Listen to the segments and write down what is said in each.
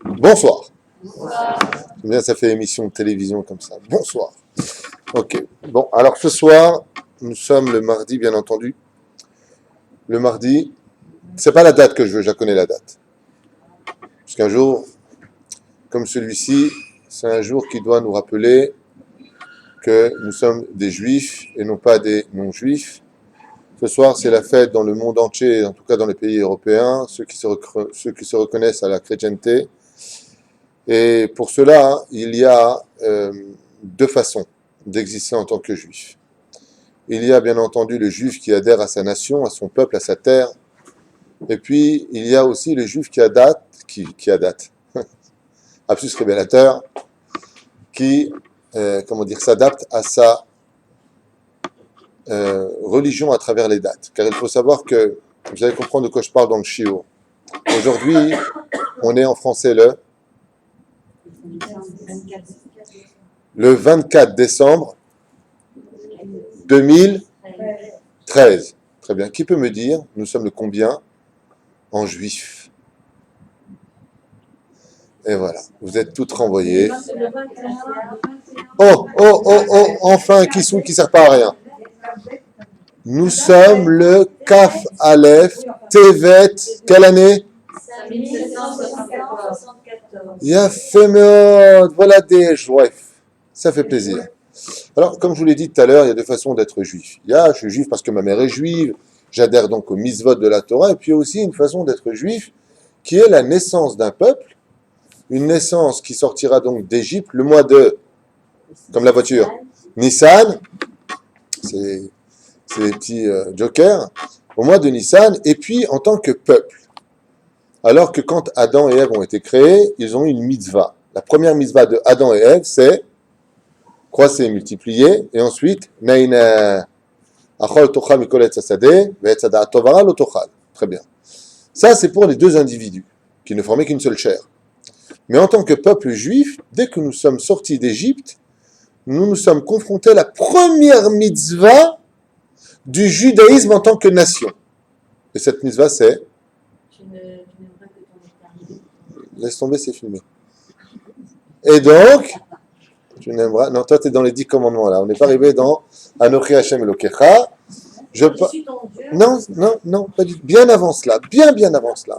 Bonsoir. Bien, ça fait émission de télévision comme ça. Bonsoir. Ok. Bon, alors ce soir, nous sommes le mardi, bien entendu. Le mardi, c'est pas la date que je veux, je connais la date. Parce qu'un jour, comme celui-ci, c'est un jour qui doit nous rappeler que nous sommes des juifs et non pas des non-juifs. Ce soir, c'est la fête dans le monde entier, en tout cas dans les pays européens, ceux qui se reconnaissent à la chrétienté. Et pour cela, il y a deux façons d'exister en tant que juif. Il y a bien entendu le juif qui adhère à sa nation, à son peuple, à sa terre. Et puis, il y a aussi le juif qui absus révélateur, qui s'adapte à sa religion à travers les dates. Car il faut savoir que, vous allez comprendre de quoi je parle dans le shiur. Aujourd'hui, on est en français le 24 décembre 2013. Très bien. Qui peut me dire, nous sommes le combien en juif? Et voilà, vous êtes toutes renvoyées. Oh, enfin un kissou qui ne sert pas à rien. Nous sommes le Kaf Aleph Tevet, quelle année? 1774. Yafemeod, voilà des joifs. Ça fait plaisir. Alors, comme je vous l'ai dit tout à l'heure, il y a deux façons d'être juif. Je suis juif parce que ma mère est juive, j'adhère donc au mitzvot de la Torah, et puis il y a aussi une façon d'être juif qui est la naissance d'un peuple, une naissance qui sortira donc d'Égypte, le mois de, comme la voiture, Nissan, c'est les petits jokers, au mois de Nissan, et puis en tant que peuple. Alors que quand Adam et Ève ont été créés, ils ont eu une mitzvah. La première mitzvah de Adam et Ève, c'est croître et multiplier, et ensuite, très bien. Ça, c'est pour les deux individus, qui ne formaient qu'une seule chair. Mais en tant que peuple juif, dès que nous sommes sortis d'Égypte, nous nous sommes confrontés à la première mitzvah du judaïsme en tant que nation. Et cette mitzvah, c'est... Laisse tomber, c'est filmé. Et donc, tu n'aimeras... Non, toi, tu es dans les 10 commandements, là. On n'est pas arrivé dans Anochi Hashem Elokecha. Non, pas du tout. Bien avant cela, bien avant cela.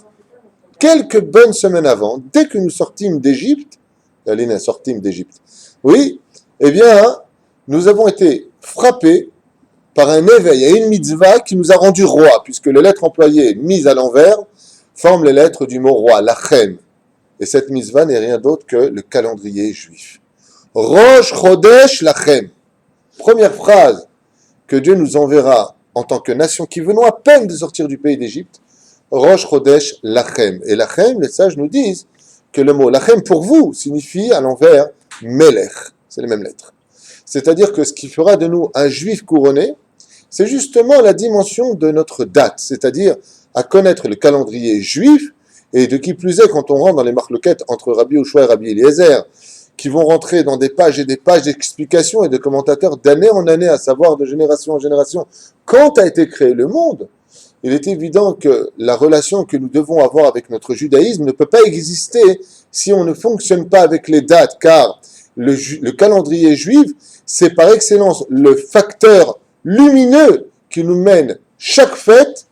Quelques bonnes semaines avant, dès que nous sortîmes d'Égypte, Aline sortîmes d'Égypte, oui, eh bien, nous avons été frappés par un éveil à une mitzvah qui nous a rendus rois, puisque les lettres employées mises à l'envers forment les lettres du mot roi, lachem. Et cette mitzvah n'est rien d'autre que le calendrier juif. Rosh Chodesh Lachem. Première phrase que Dieu nous enverra en tant que nation qui venons à peine de sortir du pays d'Égypte. Rosh Chodesh Lachem. Et Lachem, les sages nous disent que le mot Lachem pour vous signifie à l'envers Melech. C'est les mêmes lettres. C'est-à-dire que ce qui fera de nous un juif couronné, c'est justement la dimension de notre date, c'est-à-dire à connaître le calendrier juif, et de qui plus est quand on rentre dans les marloquettes entre Rabbi Yoshua et Rabbi Eliezer, qui vont rentrer dans des pages et des pages d'explications et de commentateurs d'année en année, à savoir de génération en génération, quand a été créé le monde, il est évident que la relation que nous devons avoir avec notre judaïsme ne peut pas exister si on ne fonctionne pas avec les dates, car le calendrier juif, c'est par excellence le facteur lumineux qui nous mène chaque fête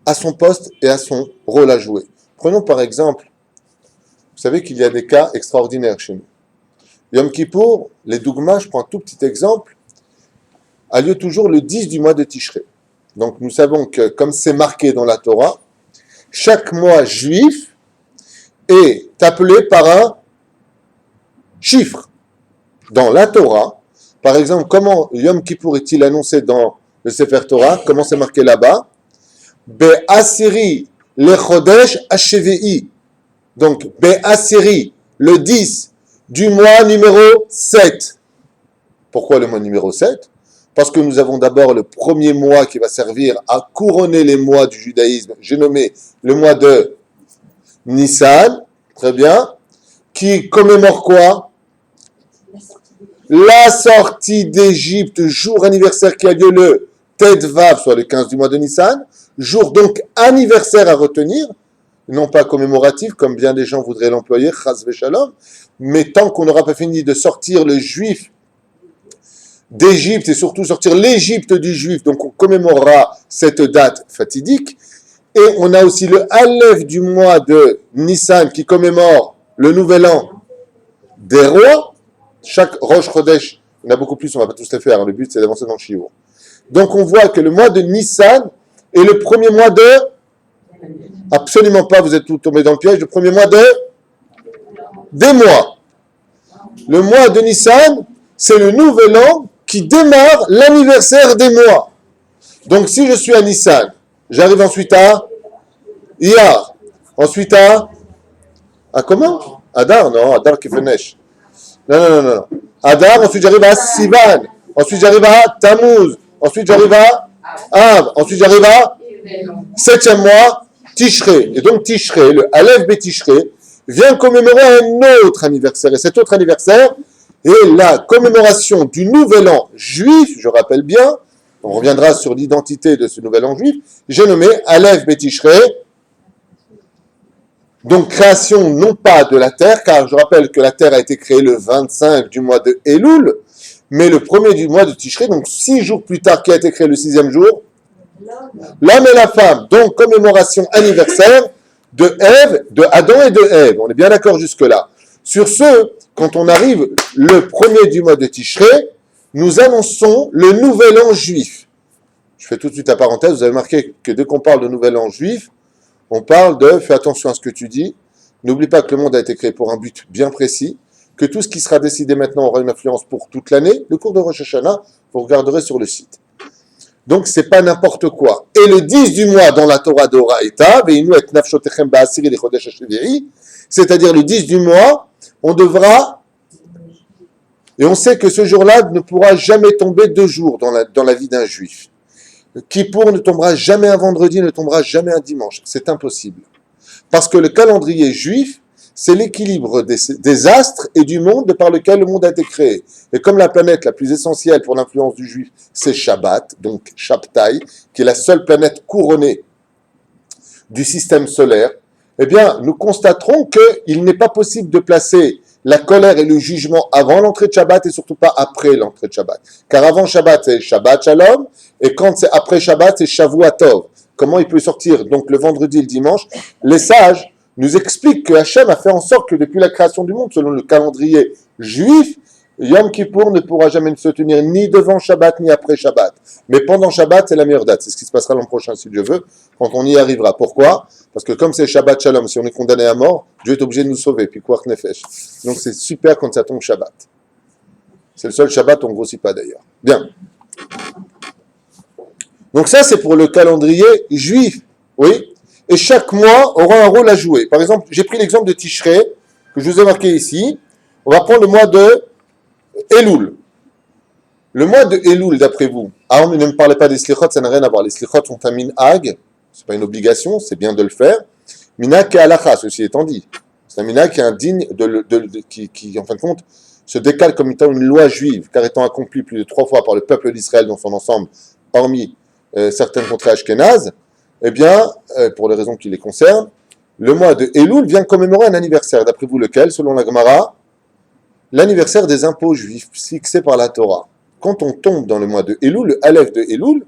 à son poste et à son rôle à jouer. Prenons par exemple, vous savez qu'il y a des cas extraordinaires chez nous. Yom Kippour, les dougmas, je prends un tout petit exemple, a lieu toujours le 10 du mois de Tishré. Donc nous savons que, comme c'est marqué dans la Torah, chaque mois juif est appelé par un chiffre. Dans la Torah, par exemple, comment Yom Kippour est-il annoncé dans le Sefer Torah? Comment c'est marqué là-bas? Be'asiri lechodesh HVI. Donc, Be'asiri, le 10 du mois numéro 7. Pourquoi le mois numéro 7? Parce que nous avons d'abord le premier mois qui va servir à couronner les mois du judaïsme. J'ai nommé le mois de Nissan, très bien, qui commémore quoi? La sortie d'Égypte, jour anniversaire qui a lieu le Tet Vav, soit le 15 du mois de Nissan, jour donc anniversaire à retenir, non pas commémoratif, comme bien des gens voudraient l'employer, chas v'shalom, mais tant qu'on n'aura pas fini de sortir le juif d'Égypte et surtout sortir l'Égypte du juif, donc on commémorera cette date fatidique. Et on a aussi le Aleph du mois de Nissan qui commémore le nouvel an des rois. Chaque Rosh Chodesh, on a beaucoup plus, on ne va pas tous les faire, le but c'est d'avancer dans le shiur. Donc on voit que le mois de Nissan est le premier mois de... Absolument pas, vous êtes tous tombés dans le piège, le premier mois des mois. Le mois de Nissan, c'est le nouvel an qui démarre l'anniversaire des mois. Donc si je suis à Nissan, j'arrive ensuite à Iyar, ensuite à comment? Adar, non, Adar Kefenesh. Non. Adar, ensuite j'arrive à Sivan, ensuite j'arrive à Tammuz, ensuite j'arrive à Av, ensuite j'arrive à 7e mois, Tishré. Et donc Tishré, le Aleph Bet Tishré, vient commémorer un autre anniversaire. Et cet autre anniversaire est la commémoration du nouvel an juif, je rappelle bien, on reviendra sur l'identité de ce nouvel an juif, j'ai nommé Aleph Bet Tishré, donc création non pas de la terre, car je rappelle que la terre a été créée le 25 du mois de Elul, mais le premier du mois de Tishré, donc 6 jours plus tard, qui a été créé le 6e jour, l'homme et la femme, donc commémoration anniversaire de Ève, de Adam et de Ève. On est bien d'accord jusque-là. Sur ce, quand on arrive le premier du mois de Tishré, nous annonçons le nouvel an juif. Je fais tout de suite la parenthèse, vous avez remarqué que dès qu'on parle de nouvel an juif, on parle de « fais attention à ce que tu dis », n'oublie pas que le monde a été créé pour un but bien précis, que tout ce qui sera décidé maintenant aura une influence pour toute l'année. Le cours de Rosh Hashanah, vous regarderez sur le site. Donc, c'est pas n'importe quoi. Et le 10 du mois dans la Torah d'Oraïta, c'est-à-dire le 10 du mois, on devra, et on sait que ce jour-là ne pourra jamais tomber 2 jours dans la vie d'un juif. Kippour ne tombera jamais un vendredi, ne tombera jamais un dimanche. C'est impossible. Parce que le calendrier juif, c'est l'équilibre des astres et du monde par lequel le monde a été créé. Et comme la planète la plus essentielle pour l'influence du juif, c'est Shabbat, donc Shabtai, qui est la seule planète couronnée du système solaire, eh bien, nous constaterons qu'il n'est pas possible de placer la colère et le jugement avant l'entrée de Shabbat et surtout pas après l'entrée de Shabbat. Car avant Shabbat, c'est Shabbat Shalom, et quand c'est après Shabbat, c'est Shavua Tov. Comment il peut sortir donc le vendredi et le dimanche? Les sages nous expliquent que Hachem a fait en sorte que depuis la création du monde, selon le calendrier juif, Yom Kippour ne pourra jamais se tenir ni devant Shabbat ni après Shabbat. Mais pendant Shabbat, c'est la meilleure date. C'est ce qui se passera l'an prochain, si Dieu veut, quand on y arrivera. Pourquoi? Parce que comme c'est Shabbat Shalom, si on est condamné à mort, Dieu est obligé de nous sauver. Puis Kouach Nefesh. Donc c'est super quand ça tombe Shabbat. C'est le seul Shabbat, on ne grossit pas d'ailleurs. Bien. Donc ça, c'est pour le calendrier juif. Oui. Et chaque mois aura un rôle à jouer. Par exemple, j'ai pris l'exemple de Tishré, que je vous ai marqué ici. On va prendre le mois de Elul. Le mois de Elul, d'après vous, ne me parlez pas des slichot, ça n'a rien à voir. Les slichot sont un minhag, c'est pas une obligation, c'est bien de le faire. Minhag et halakha, ceci étant dit. C'est un minhag qui est indigne, qui, en fin de compte, se décale comme étant une loi juive, car étant accompli plus de 3 fois par le peuple d'Israël dans son ensemble, hormis certaines contrées ashkénazes, eh bien, pour les raisons qui les concernent, le mois de Elul vient commémorer un anniversaire. D'après vous, lequel, selon la Gemara? L'anniversaire des impôts juifs fixés par la Torah. Quand on tombe dans le mois de Elul, le Aleph de Elul,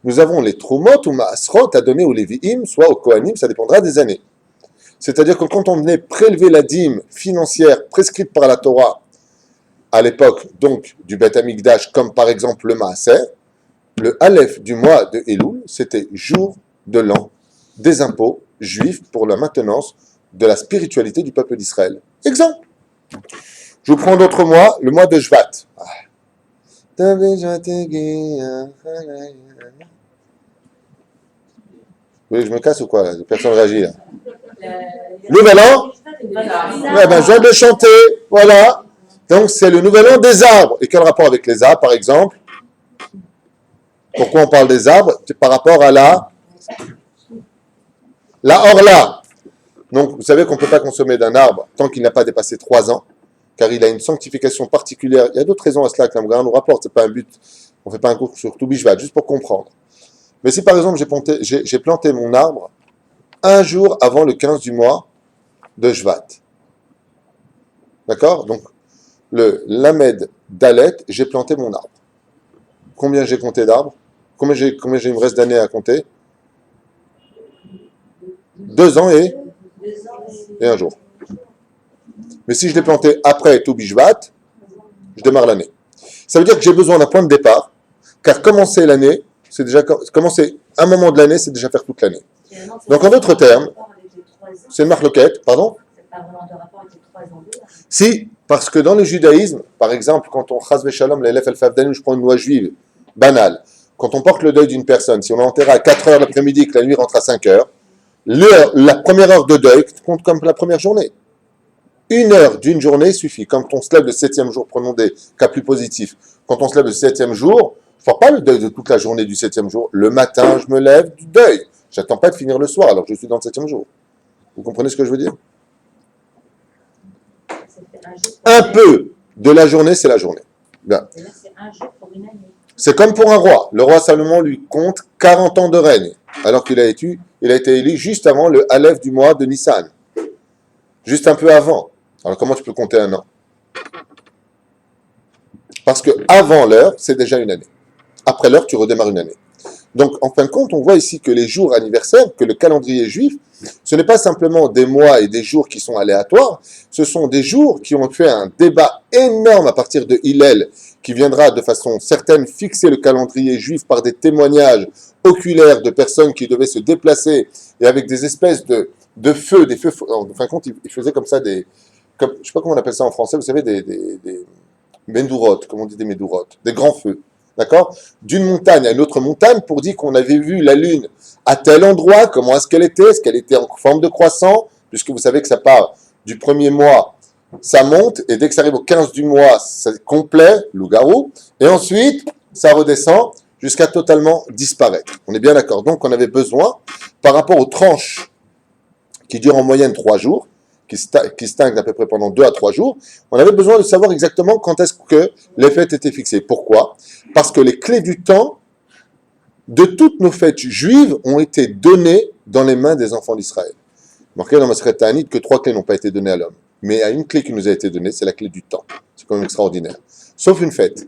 nous avons les Trumot ou Maasrot à donner aux Lévi'im, soit aux Kohanim, ça dépendra des années. C'est-à-dire que quand on venait prélever la dîme financière prescrite par la Torah, à l'époque donc du Beth Amikdash, comme par exemple le Maaser, le Aleph du mois de Elul, c'était jour de l'an des impôts juifs pour la maintenance de la spiritualité du peuple d'Israël. Exemple. Je vous prends d'autres mois, le mois de Shvat. Vous voulez que je me casse ou quoi? Personne ne réagit là. Nouvel an? Ouais, ben, je viens de le chanter, voilà. Donc c'est le nouvel an des arbres. Et quel rapport avec les arbres, par exemple? Pourquoi on parle des arbres? C'est par rapport à la orla. Donc vous savez qu'on ne peut pas consommer d'un arbre tant qu'il n'a pas dépassé 3 ans, car il a une sanctification particulière. Il y a d'autres raisons à cela que l'Amgara nous rapporte. C'est pas un but. On ne fait pas un cours sur tout Bishvat, juste pour comprendre. Mais si par exemple j'ai planté mon arbre un jour avant le 15 du mois de Shvat. D'accord? Donc, le Lamed Dalet, j'ai planté mon arbre. Combien j'ai compté d'arbres? Combien il me reste d'années à compter? 2 ans et un jour. Mais si je l'ai planté après tout Bishvat, je démarre l'année. Ça veut dire que j'ai besoin d'un point de départ, car commencer l'année, c'est déjà commencer un moment de l'année, c'est déjà faire toute l'année. Donc en d'autres termes, c'est une marloquette, pardon? Si, parce que dans le judaïsme, par exemple, quand on chas v'shalom l'élève el-Favdani, je prends une loi juive banale, quand on porte le deuil d'une personne, si on l'enterre à 4 heures l'après-midi et que la nuit rentre à 5 heures, la première heure de deuil compte comme la première journée. 1 heure d'une journée suffit. Quand on se lève le 7e jour, prenons des cas plus positifs, quand on se lève le 7e jour, je ne fais pas le deuil de toute la journée du 7e jour. Le matin, je me lève du deuil. Je n'attends pas de finir le soir alors que je suis dans le 7e jour. Vous comprenez ce que je veux dire? Un peu de la journée, c'est la journée. Bien. C'est comme pour un roi. Le roi Salomon lui compte 40 ans de règne, alors qu'il a été élu juste avant le Aleph du mois de Nissan. Juste un peu avant. Alors comment tu peux compter un an? Parce que avant l'heure, c'est déjà une année. Après l'heure, tu redémarres une année. Donc, en fin de compte, on voit ici que les jours anniversaires, que le calendrier juif, ce n'est pas simplement des mois et des jours qui sont aléatoires, ce sont des jours qui ont fait un débat énorme à partir de Hillel, qui viendra de façon certaine fixer le calendrier juif par des témoignages oculaires de personnes qui devaient se déplacer et avec des espèces de feux, des feux, en fin de compte, ils faisaient comme ça je ne sais pas comment on appelle ça en français, vous savez, des mendourotes, comme on dit des mendourotes, des grands feux. D'accord? D'une montagne à une autre montagne pour dire qu'on avait vu la Lune à tel endroit, comment est-ce qu'elle était en forme de croissant, puisque vous savez que ça part du premier mois, ça monte, et dès que ça arrive au 15 du mois, c'est complet, loup-garou, et ensuite, ça redescend jusqu'à totalement disparaître. On est bien d'accord. Donc, on avait besoin, par rapport aux tranches qui durent en moyenne 3 jours, qui stagne à peu près pendant 2 à 3 jours, on avait besoin de savoir exactement quand est-ce que les fêtes étaient fixées. Pourquoi? Parce que les clés du temps de toutes nos fêtes juives ont été données dans les mains des enfants d'Israël. Marqué dans Masechet Ta'anit que 3 clés n'ont pas été données à l'homme. Mais il y a une clé qui nous a été donnée, c'est la clé du temps. C'est quand même extraordinaire. Sauf une fête.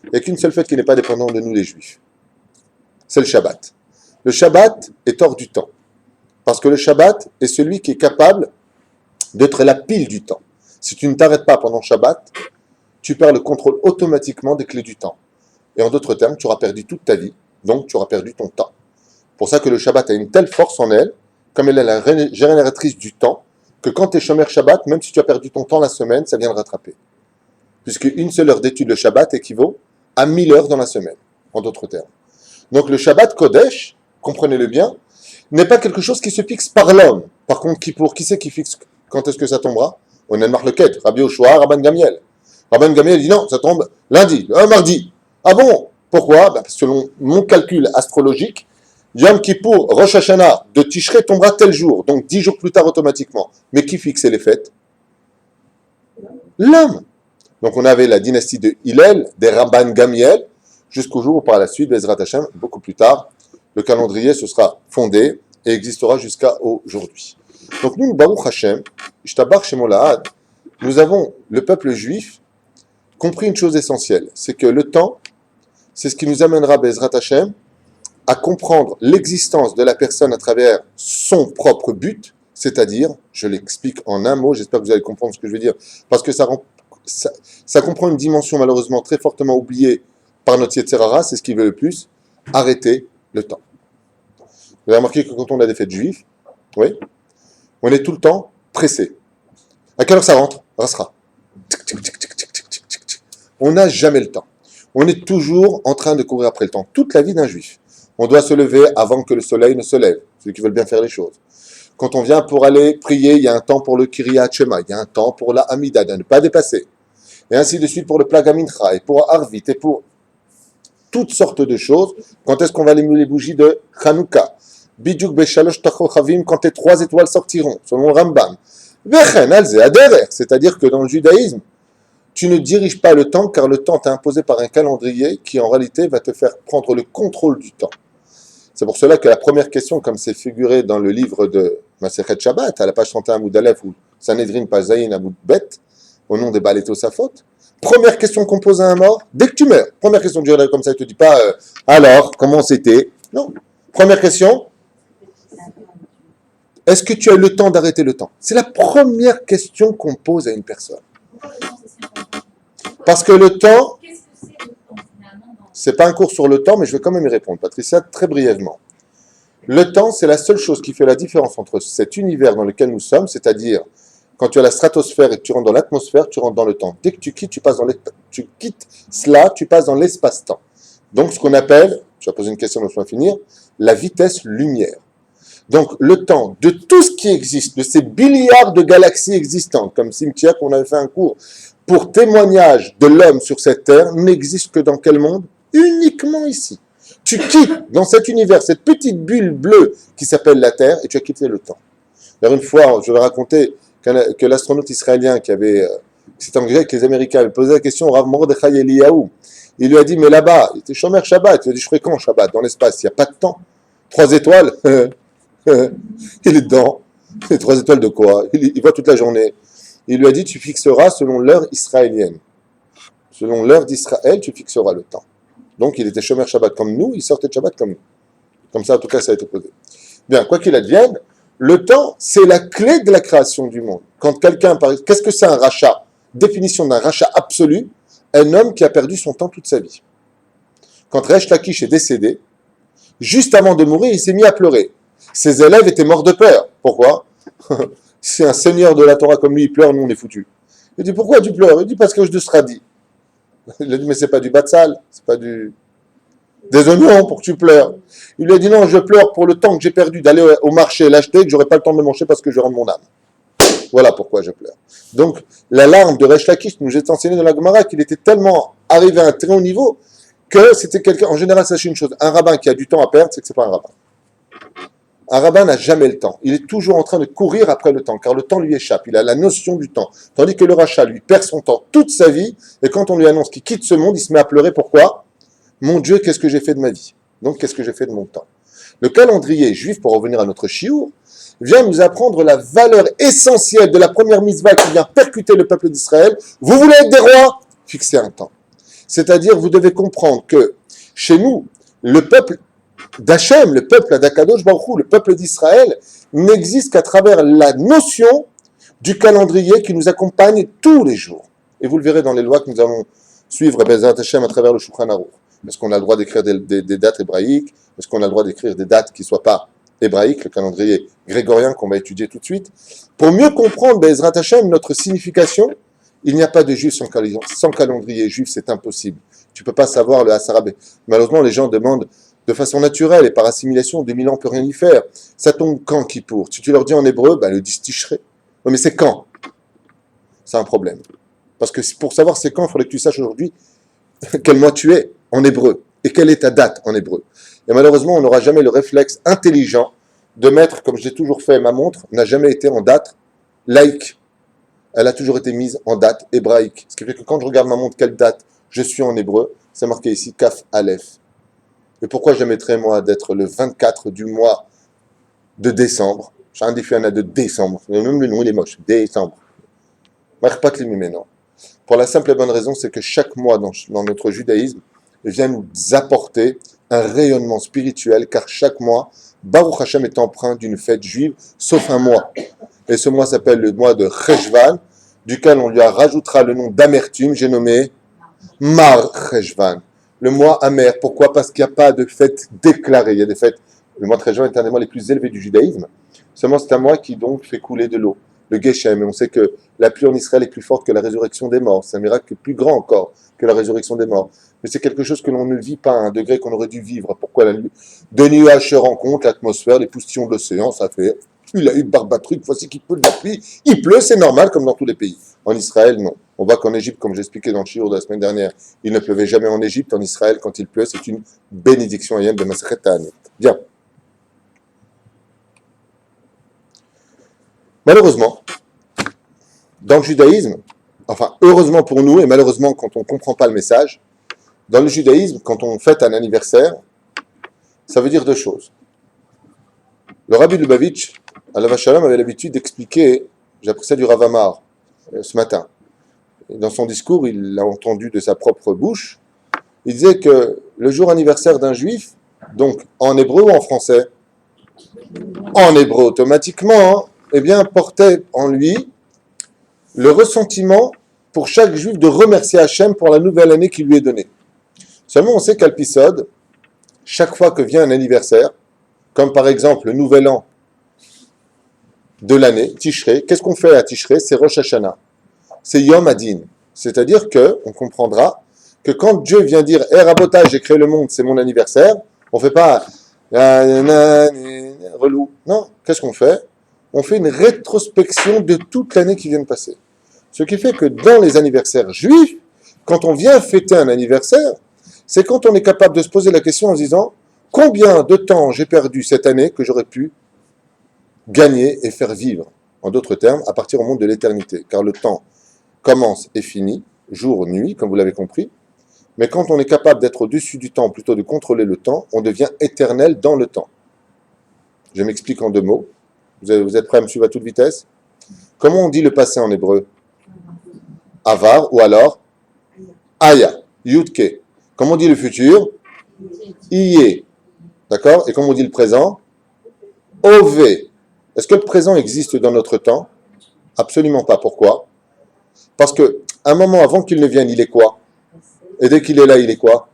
Il n'y a qu'une seule fête qui n'est pas dépendante de nous les juifs. C'est le Shabbat. Le Shabbat est hors du temps. Parce que le Shabbat est celui qui est capable d'être la pile du temps. Si tu ne t'arrêtes pas pendant Shabbat, tu perds le contrôle automatiquement des clés du temps. Et en d'autres termes, tu auras perdu toute ta vie, donc tu auras perdu ton temps. C'est pour ça que le Shabbat a une telle force en elle, comme elle est la génératrice du temps, que quand tu es chômeur Shabbat, même si tu as perdu ton temps la semaine, ça vient le rattraper. Puisque une seule heure d'étude le Shabbat équivaut à 1000 heures dans la semaine, en d'autres termes. Donc le Shabbat Kodesh, comprenez-le bien, n'est pas quelque chose qui se fixe par l'homme. Par contre, qui c'est qui fixe quand est-ce que ça tombera? On a une marloquette, Rabbi Yoshua, Rabban Gamiel. Rabban Gamiel dit non, ça tombe lundi, mardi. Ah bon? Pourquoi? Selon mon calcul astrologique, Yom Kippour, Rosh Hashanah de Tishrei tombera tel jour, donc 10 jours plus tard automatiquement. Mais qui fixait les fêtes? L'homme. Donc on avait la dynastie de Hillel, des Rabban Gamiel, jusqu'au jour où par la suite, Bezrat Hashem, beaucoup plus tard, le calendrier se sera fondé et existera jusqu'à aujourd'hui. Donc nous, Baruch Hashem, Ishtabach Shemolahad, nous avons, le peuple juif, compris une chose essentielle, c'est que le temps, c'est ce qui nous amènera, Bezrat Hashem, à comprendre l'existence de la personne à travers son propre but, c'est-à-dire, je l'explique en un mot, j'espère que vous allez comprendre ce que je veux dire, parce que ça comprend une dimension malheureusement très fortement oubliée par notre Yetzirara, c'est ce qu'il veut le plus, arrêter le temps. Vous avez remarqué que quand on a des fêtes juives, oui, on est tout le temps pressé. À quelle heure ça rentre? Rasra. On n'a jamais le temps. On est toujours en train de courir après le temps. Toute la vie d'un juif. On doit se lever avant que le soleil ne se lève. Ceux qui veulent bien faire les choses. Quand on vient pour aller prier, il y a un temps pour le Kiryat Shema, il y a un temps pour la Hamida, de ne pas dépasser. Et ainsi de suite pour le Plaga Mincha, et pour Arvit, et pour toutes sortes de choses. Quand est-ce qu'on va allumer les bougies de Hanouka? Bidjuk Beshalosh Tachochavim, quand les 3 étoiles sortiront, selon Rambam. Vechen Alze Aderer, c'est-à-dire que dans le judaïsme, tu ne diriges pas le temps, car le temps t'est imposé par un calendrier qui en réalité va te faire prendre le contrôle du temps. C'est pour cela que la première question, comme c'est figuré dans le livre de Masechet Shabbat, à la page 31 Amoud Aleph, ou Sanhedrin Pazayin Amoud Bet, au nom des Baal Tosafot, première question qu'on pose à un mort, dès que tu meurs, première question, Dieu comme ça, il ne te dit pas alors, comment c'était? Non. Première question, est-ce que tu as eu le temps d'arrêter le temps? C'est la première question qu'on pose à une personne. Parce que le temps, c'est pas un cours sur le temps, mais je vais quand même y répondre, Patricia, très brièvement. Le temps, c'est la seule chose qui fait la différence entre cet univers dans lequel nous sommes, c'est-à-dire quand tu as la stratosphère et que tu rentres dans l'atmosphère, tu rentres dans le temps. Dès que tu quittes, tu quittes cela, tu passes dans l'espace-temps. Donc, ce qu'on appelle, je vais poser une question, laisse-moi finir, la vitesse lumière. Donc, le temps de tout ce qui existe, de ces milliards de galaxies existantes, comme Cimetière, qu'on avait fait un cours, pour témoignage de l'homme sur cette terre, n'existe que dans quel monde? Uniquement ici. Tu quittes dans cet univers, cette petite bulle bleue qui s'appelle la Terre, et tu as quitté le temps. Alors une fois, je vais raconter que l'astronaute israélien qui s'était engagé avec les Américains, avait posé la question au Rav Mordechai Eliyahu. Il lui a dit, mais là-bas, il était Shomer Shabbat. Il a dit, je ferai quand Shabbat? Dans l'espace, il n'y a pas de temps. 3 étoiles, il est dedans. 3 étoiles de quoi? Il voit toute la journée. Il lui a dit, tu fixeras selon l'heure israélienne. Selon l'heure d'Israël, tu fixeras le temps. Donc, il était Shomer Shabbat comme nous, il sortait de Shabbat comme nous. Comme ça, en tout cas, ça a été posé. Bien, quoi qu'il advienne, le temps, c'est la clé de la création du monde. Quand quelqu'un, qu'est-ce que c'est un rachat? Définition d'un rachat absolu, un homme qui a perdu son temps toute sa vie. Quand Resh Lakish est décédé, juste avant de mourir, il s'est mis à pleurer. Ses élèves étaient morts de peur. Pourquoi? Si un seigneur de la Torah comme lui, il pleure, nous on est foutus. Il dit, pourquoi tu pleures? Il dit, parce que je te serai dit. Il a dit, mais c'est pas du batsal, c'est pas des oignons pour que tu pleures. Il lui a dit, non, je pleure pour le temps que j'ai perdu d'aller au marché l'acheter, que j'aurais pas le temps de le manger parce que je rends mon âme. Voilà pourquoi je pleure. Donc, la larme de Resh Lakish nous est enseignée dans la Gemara qu'il était tellement arrivé à un très haut niveau que c'était quelqu'un, en général, sachez une chose, un rabbin qui a du temps à perdre, c'est que c'est pas un rabbin. Un rabbin n'a jamais le temps. Il est toujours en train de courir après le temps, car le temps lui échappe. Il a la notion du temps. Tandis que le rachat, lui, perd son temps toute sa vie, et quand on lui annonce qu'il quitte ce monde, il se met à pleurer. Pourquoi? Mon Dieu, qu'est-ce que j'ai fait de ma vie? Donc, qu'est-ce que j'ai fait de mon temps? Le calendrier juif, pour revenir à notre chiour, vient nous apprendre la valeur essentielle de la première mitzvah qui vient percuter le peuple d'Israël. Vous voulez être des rois? Fixez un temps. C'est-à-dire, vous devez comprendre que, chez nous, le peuple d'Hachem, le peuple d'Akadosh Baruch Hu, le peuple d'Israël, n'existe qu'à travers la notion du calendrier qui nous accompagne tous les jours. Et vous le verrez dans les lois que nous allons suivre Bezrat Hashem à travers le Shulchan Aruch. Est-ce qu'on a le droit d'écrire des dates hébraïques? Est-ce qu'on a le droit d'écrire des dates qui ne soient pas hébraïques, le calendrier grégorien qu'on va étudier tout de suite? Pour mieux comprendre Bezrat Hashem, notre signification, il n'y a pas de juif sans calendrier juif, c'est impossible. Tu ne peux pas savoir le Hasarabé. Malheureusement, les gens demandent de façon naturelle et par assimilation, 2000 ans, on ne peut rien y faire. Ça tombe quand Kippour? Si tu leur dis en hébreu, le disent Tishré. Oui, mais c'est quand? C'est un problème. Parce que pour savoir c'est quand, il faudrait que tu saches aujourd'hui quel mois tu es en hébreu et quelle est ta date en hébreu. Et malheureusement, on n'aura jamais le réflexe intelligent de mettre, comme je l'ai toujours fait, ma montre n'a jamais été en date laïque. Elle a toujours été mise en date hébraïque. Ce qui fait que quand je regarde ma montre, quelle date je suis en hébreu, c'est marqué ici Kaf Aleph. Et pourquoi je mettrais, moi, d'être le 24 du mois de décembre? J'ai un défi de décembre. Même le nom, il est moche. Décembre. Non. Pour la simple et bonne raison, c'est que chaque mois dans notre judaïsme vient nous apporter un rayonnement spirituel, car chaque mois, Baruch Hashem est empreint d'une fête juive, sauf un mois. Et ce mois s'appelle le mois de Cheshvan, duquel on lui rajoutera le nom d'amertume, j'ai nommé Mar Cheshvan. Le mois amer. Pourquoi? Parce qu'il n'y a pas de fête déclarée. Il y a des fêtes. Le mois de Cheshvan est un des mois les plus élevés du judaïsme. Seulement, c'est un mois qui donc fait couler de l'eau. Le Geshem. Et on sait que la pluie en Israël est plus forte que la résurrection des morts. C'est un miracle plus grand encore que la résurrection des morts. Mais c'est quelque chose que l'on ne vit pas à un degré qu'on aurait dû vivre. Pourquoi? Deux nuages se rencontrent, l'atmosphère, les poustillons de l'océan, ça fait. Il a eu barbatruc, voici qu'il pleut de la pluie. Il pleut, c'est normal, comme dans tous les pays. En Israël, non. On voit qu'en Égypte, comme j'expliquais dans le shiur de la semaine dernière, il ne pleuvait jamais en Égypte. En Israël, quand il pleut, c'est une bénédiction ayem de Masechet Ta'anit. Bien. Malheureusement, dans le judaïsme, enfin, heureusement pour nous, et malheureusement quand on ne comprend pas le message, dans le judaïsme, quand on fête un anniversaire, Ça veut dire deux choses. Le Rabbi Lubavitch, Alav Shalom, avait l'habitude d'expliquer, j'ai appris ça du Rav Amar ce matin. Et dans son discours, il l'a entendu de sa propre bouche. Il disait que le jour anniversaire d'un juif, donc en hébreu ou en français, en hébreu automatiquement, eh bien, portait en lui le ressentiment pour chaque juif de remercier Hachem pour la nouvelle année qu'il lui est donnée. Seulement, on sait qu'à l'épisode, chaque fois que vient un anniversaire, comme par exemple le nouvel an de l'année, Tishrei, qu'est-ce qu'on fait à Tishrei? C'est Rosh Hashanah. C'est Yom Adin. C'est-à-dire qu'on comprendra que quand Dieu vient dire « Eh Rabota, j'ai créé le monde, c'est mon anniversaire », on ne fait pas « relou ». Non, qu'est-ce qu'on fait? On fait une rétrospection de toute l'année qui vient de passer. Ce qui fait que dans les anniversaires juifs, quand on vient fêter un anniversaire, c'est quand on est capable de se poser la question en se disant « Combien de temps j'ai perdu cette année que j'aurais pu gagner et faire vivre ?» En d'autres termes, à partir au monde de l'éternité. Car le temps commence et finit, jour, nuit, comme vous l'avez compris. Mais quand on est capable d'être au-dessus du temps, plutôt de contrôler le temps, on devient éternel dans le temps. Je m'explique en deux mots. Vous êtes prêts à me suivre à toute vitesse? Comment on dit le passé en hébreu? Avar ou alors Aya, Yudke. Comment on dit le futur? Iye. D'accord? Et comment on dit le présent? Ove. Est-ce que le présent existe dans notre temps? Absolument pas. Pourquoi? Parce que un moment avant qu'il ne vienne, il est quoi? Et dès qu'il est là, il est quoi?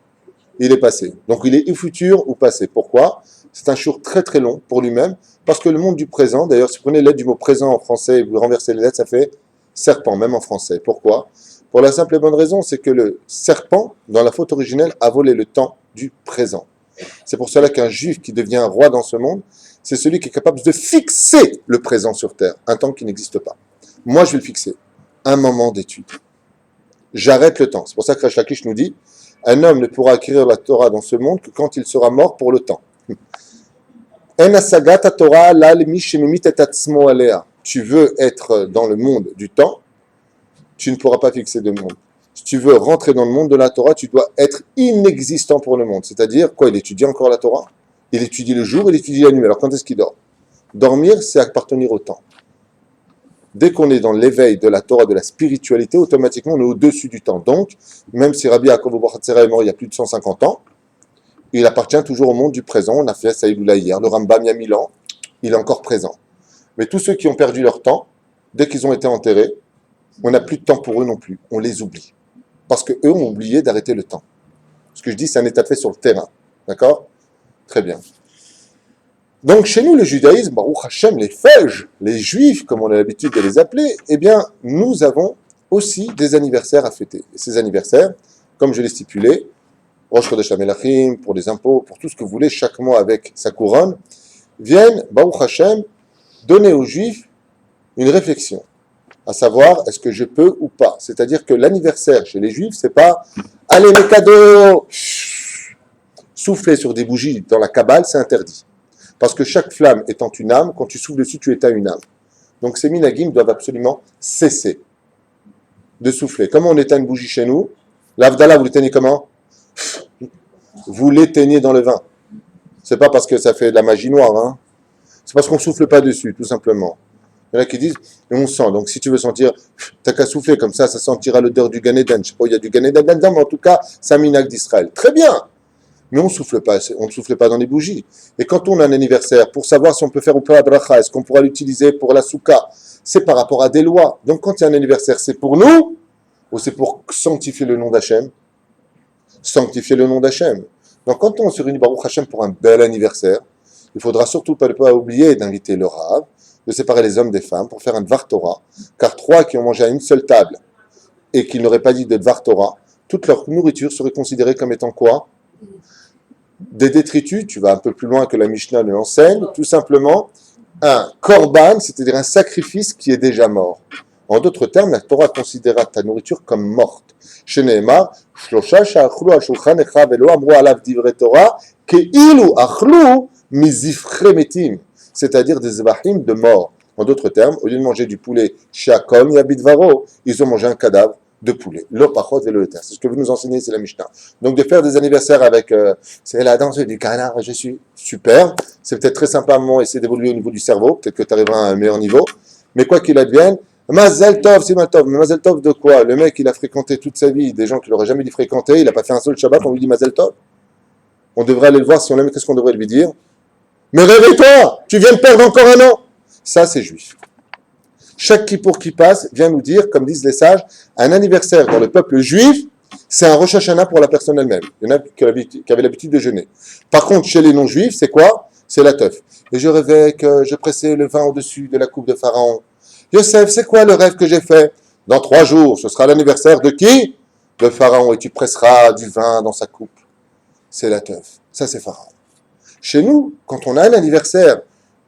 Il est passé. Donc il est ou futur ou passé. Pourquoi? C'est un jour très très long pour lui-même, parce que le monde du présent, d'ailleurs si vous prenez l'aide du mot présent en français et vous renversez les lettres, ça fait serpent, même en français. Pourquoi? Pour la simple et bonne raison, c'est que le serpent, dans la faute originelle, a volé le temps du présent. C'est pour cela qu'un juif qui devient roi dans ce monde, c'est celui qui est capable de fixer le présent sur terre, un temps qui n'existe pas. Moi, je vais le fixer. Un moment d'étude. J'arrête le temps. C'est pour ça que Resh Lakish nous dit, un homme ne pourra acquérir la Torah dans ce monde que quand il sera mort pour le temps. Tu veux être dans le monde du temps, tu ne pourras pas fixer de monde. Si tu veux rentrer dans le monde de la Torah, tu dois être inexistant pour le monde. C'est-à-dire, quoi, il étudie encore la Torah? Il étudie le jour, il étudie la nuit. Alors quand est-ce qu'il dort? Dormir, c'est appartenir au temps. Dès qu'on est dans l'éveil de la Torah, de la spiritualité, automatiquement on est au-dessus du temps. Donc, même si Rabbi Yaakov Abuchatzera est mort il y a plus de 150 ans, il appartient toujours au monde du présent. On a fait Saïdoula hier, le Rambam il y a 1000 ans, il est encore présent. Mais tous ceux qui ont perdu leur temps, dès qu'ils ont été enterrés, on n'a plus de temps pour eux non plus. On les oublie. Parce qu'eux ont oublié d'arrêter le temps. Ce que je dis, c'est un état fait sur le terrain. D'accord? Très bien. Donc chez nous, le judaïsme, Baruch Hashem, les Fej, les Juifs, comme on a l'habitude de les appeler, eh bien, nous avons aussi des anniversaires à fêter. Et ces anniversaires, comme je l'ai stipulé, Rosh Chodesh HaMelachim, pour les impôts, pour tout ce que vous voulez, chaque mois avec sa couronne, viennent, Baruch Hashem, donner aux Juifs une réflexion, à savoir, est-ce que je peux ou pas? C'est-à-dire que l'anniversaire chez les Juifs, c'est pas « Allez, mes cadeaux !» Souffler sur des bougies dans la Kabbale, c'est interdit. Parce que chaque flamme étant une âme, quand tu souffles dessus, tu éteins une âme. Donc ces minagim doivent absolument cesser de souffler. Comment on éteint une bougie chez nous? L'Avdallah, vous l'éteignez comment? Vous l'éteignez dans le vin. C'est pas parce que ça fait de la magie noire, hein. C'est parce qu'on souffle pas dessus, tout simplement. Il y en a qui disent, et on sent. Donc si tu veux sentir, t'as qu'à souffler comme ça sentira l'odeur du Gan Eden. Je sais pas, il y a du Gan Eden dedans, mais en tout cas, c'est un minag d'Israël. Très bien. Mais on ne souffle pas dans les bougies. Et quand on a un anniversaire, pour savoir si on peut faire ou pas la bracha, est-ce qu'on pourra l'utiliser pour la souka, c'est par rapport à des lois. Donc quand il y a un anniversaire, c'est pour nous ou c'est pour sanctifier le nom d'Hachem? Sanctifier le nom d'Hachem. Donc quand on se réunit Baruch Hashem pour un bel anniversaire, il faudra surtout pas oublier d'inviter le Rav, de séparer les hommes des femmes pour faire un Dvar Torah, car 3 qui ont mangé à une seule table et qui n'auraient pas dit de Dvar Torah, toute leur nourriture serait considérée comme étant quoi? Des détritus, tu vas un peu plus loin que la Mishnah ne l'enseigne, tout simplement un korban, c'est-à-dire un sacrifice qui est déjà mort. En d'autres termes, la Torah considéra ta nourriture comme morte. Chez Nehemar, Shlosha sha'achlu al shulchan echa velo amru alav divrei Torah ke'ilu achlu mizifre metim, c'est-à-dire des zebahim de mort. En d'autres termes, au lieu de manger du poulet shakon yabidvaro, ils ont mangé un cadavre de poulet. L'opachot et le terre. C'est ce que vous nous enseignez, c'est la Mishnah. Donc de faire des anniversaires avec, c'est la danse du canard, je suis super. C'est peut-être très sympa à un moment, essayer d'évoluer au niveau du cerveau. Peut-être que tu arriveras à un meilleur niveau. Mais quoi qu'il advienne, Mazel Tov, c'est Mazel Tov. Mais Mazel Tov de quoi? Le mec, il a fréquenté toute sa vie des gens qu'il n'aurait jamais dû fréquenter. Il n'a pas fait un seul Shabbat, on lui dit Mazel Tov. On devrait aller le voir si on l'aime. Qu'est-ce qu'on devrait lui dire? Mais réveille-toi, tu viens de perdre encore un an. Ça, c'est juif. Chaque kippour qui passe vient nous dire, comme disent les sages, un anniversaire dans le peuple juif, c'est un Rosh Hashanah pour la personne elle-même. Il y en a qui avaient l'habitude de jeûner. Par contre, chez les non-juifs, c'est quoi? C'est la teuf. Et je rêvais que je pressais le vin au-dessus de la coupe de Pharaon. Yosef, c'est quoi le rêve que j'ai fait? Dans 3 jours, ce sera l'anniversaire de qui? De Pharaon. Et tu presseras du vin dans sa coupe. C'est la teuf. Ça, c'est Pharaon. Chez nous, quand on a un anniversaire,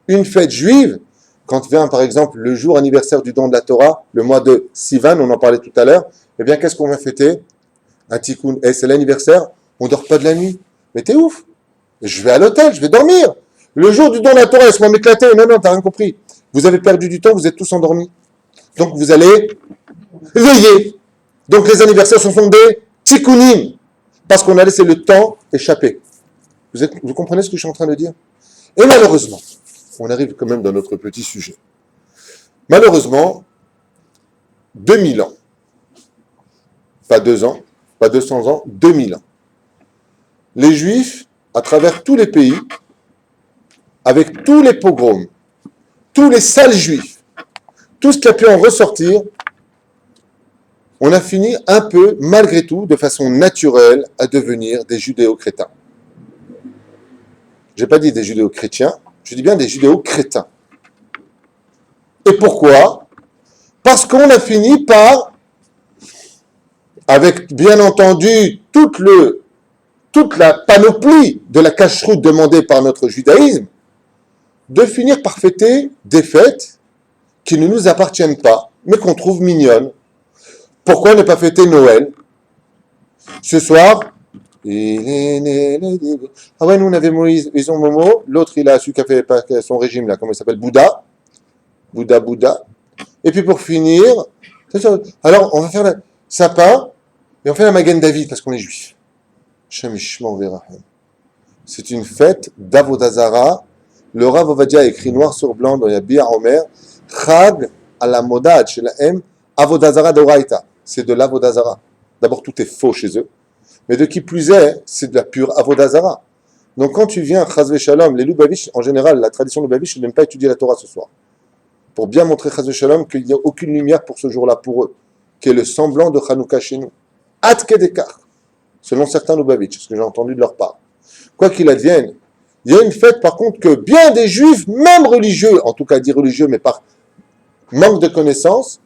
une fête juive, quand vient par exemple le jour anniversaire du don de la Torah, le mois de Sivan, on en parlait tout à l'heure, eh bien qu'est-ce qu'on va fêter? Un tikkun. Et c'est l'anniversaire, on ne dort pas de la nuit. Mais t'es ouf. Je vais à l'hôtel, je vais dormir. Le jour du don de la Torah, laisse-moi m'éclater. Non, t'as rien compris. Vous avez perdu du temps, vous êtes tous endormis. Donc vous allez veiller. Donc les anniversaires sont des tikkunim. Parce qu'on a laissé le temps échapper. Vous comprenez ce que je suis en train de dire? Et malheureusement, on arrive quand même dans notre petit sujet. Malheureusement, 2000 ans, pas 2 ans, pas 200 ans, 2000 ans. Les Juifs, à travers tous les pays, avec tous les pogroms, tous les sales Juifs, tout ce qui a pu en ressortir, on a fini un peu, malgré tout, de façon naturelle, à devenir des judéo-crétins. Je n'ai pas dit des judéo-chrétiens, je dis bien des judéo-crétins. Et pourquoi? Parce qu'on a fini par, avec bien entendu toute la panoplie de la cacheroute demandée par notre judaïsme, de finir par fêter des fêtes qui ne nous appartiennent pas, mais qu'on trouve mignonnes. Pourquoi ne pas fêter Noël? Ce soir, ah ouais, nous on avait Moïse, ils ont Momo, l'autre il a celui qui a fait son régime là, comment il s'appelle? Bouddha. Et puis pour finir, alors on va faire le sapin et on fait la Magen David parce qu'on est juif. C'est une fête d'Avodazara. Le Rav Ovadia a écrit noir sur blanc dans Yabir Omer, Chag à la modad chez la M, Avodazara d'Oraita. C'est de l'Avodazara. D'abord, tout est faux chez eux. Mais de qui plus est, c'est de la pure Avodazara. Donc quand tu viens, Chazve Shalom, les Lubavitch, en général, la tradition Lubavitch, ne n'aime pas étudier la Torah ce soir. Pour bien montrer Chazve Shalom qu'il n'y a aucune lumière pour ce jour-là pour eux, qui est le semblant de Hanouka chez nous. Atkedekar, selon certains Lubavitch, ce que j'ai entendu de leur part. Quoi qu'il advienne, il y a une fête par contre que bien des juifs, même religieux, en tout cas dit religieux, mais par manque de connaissances,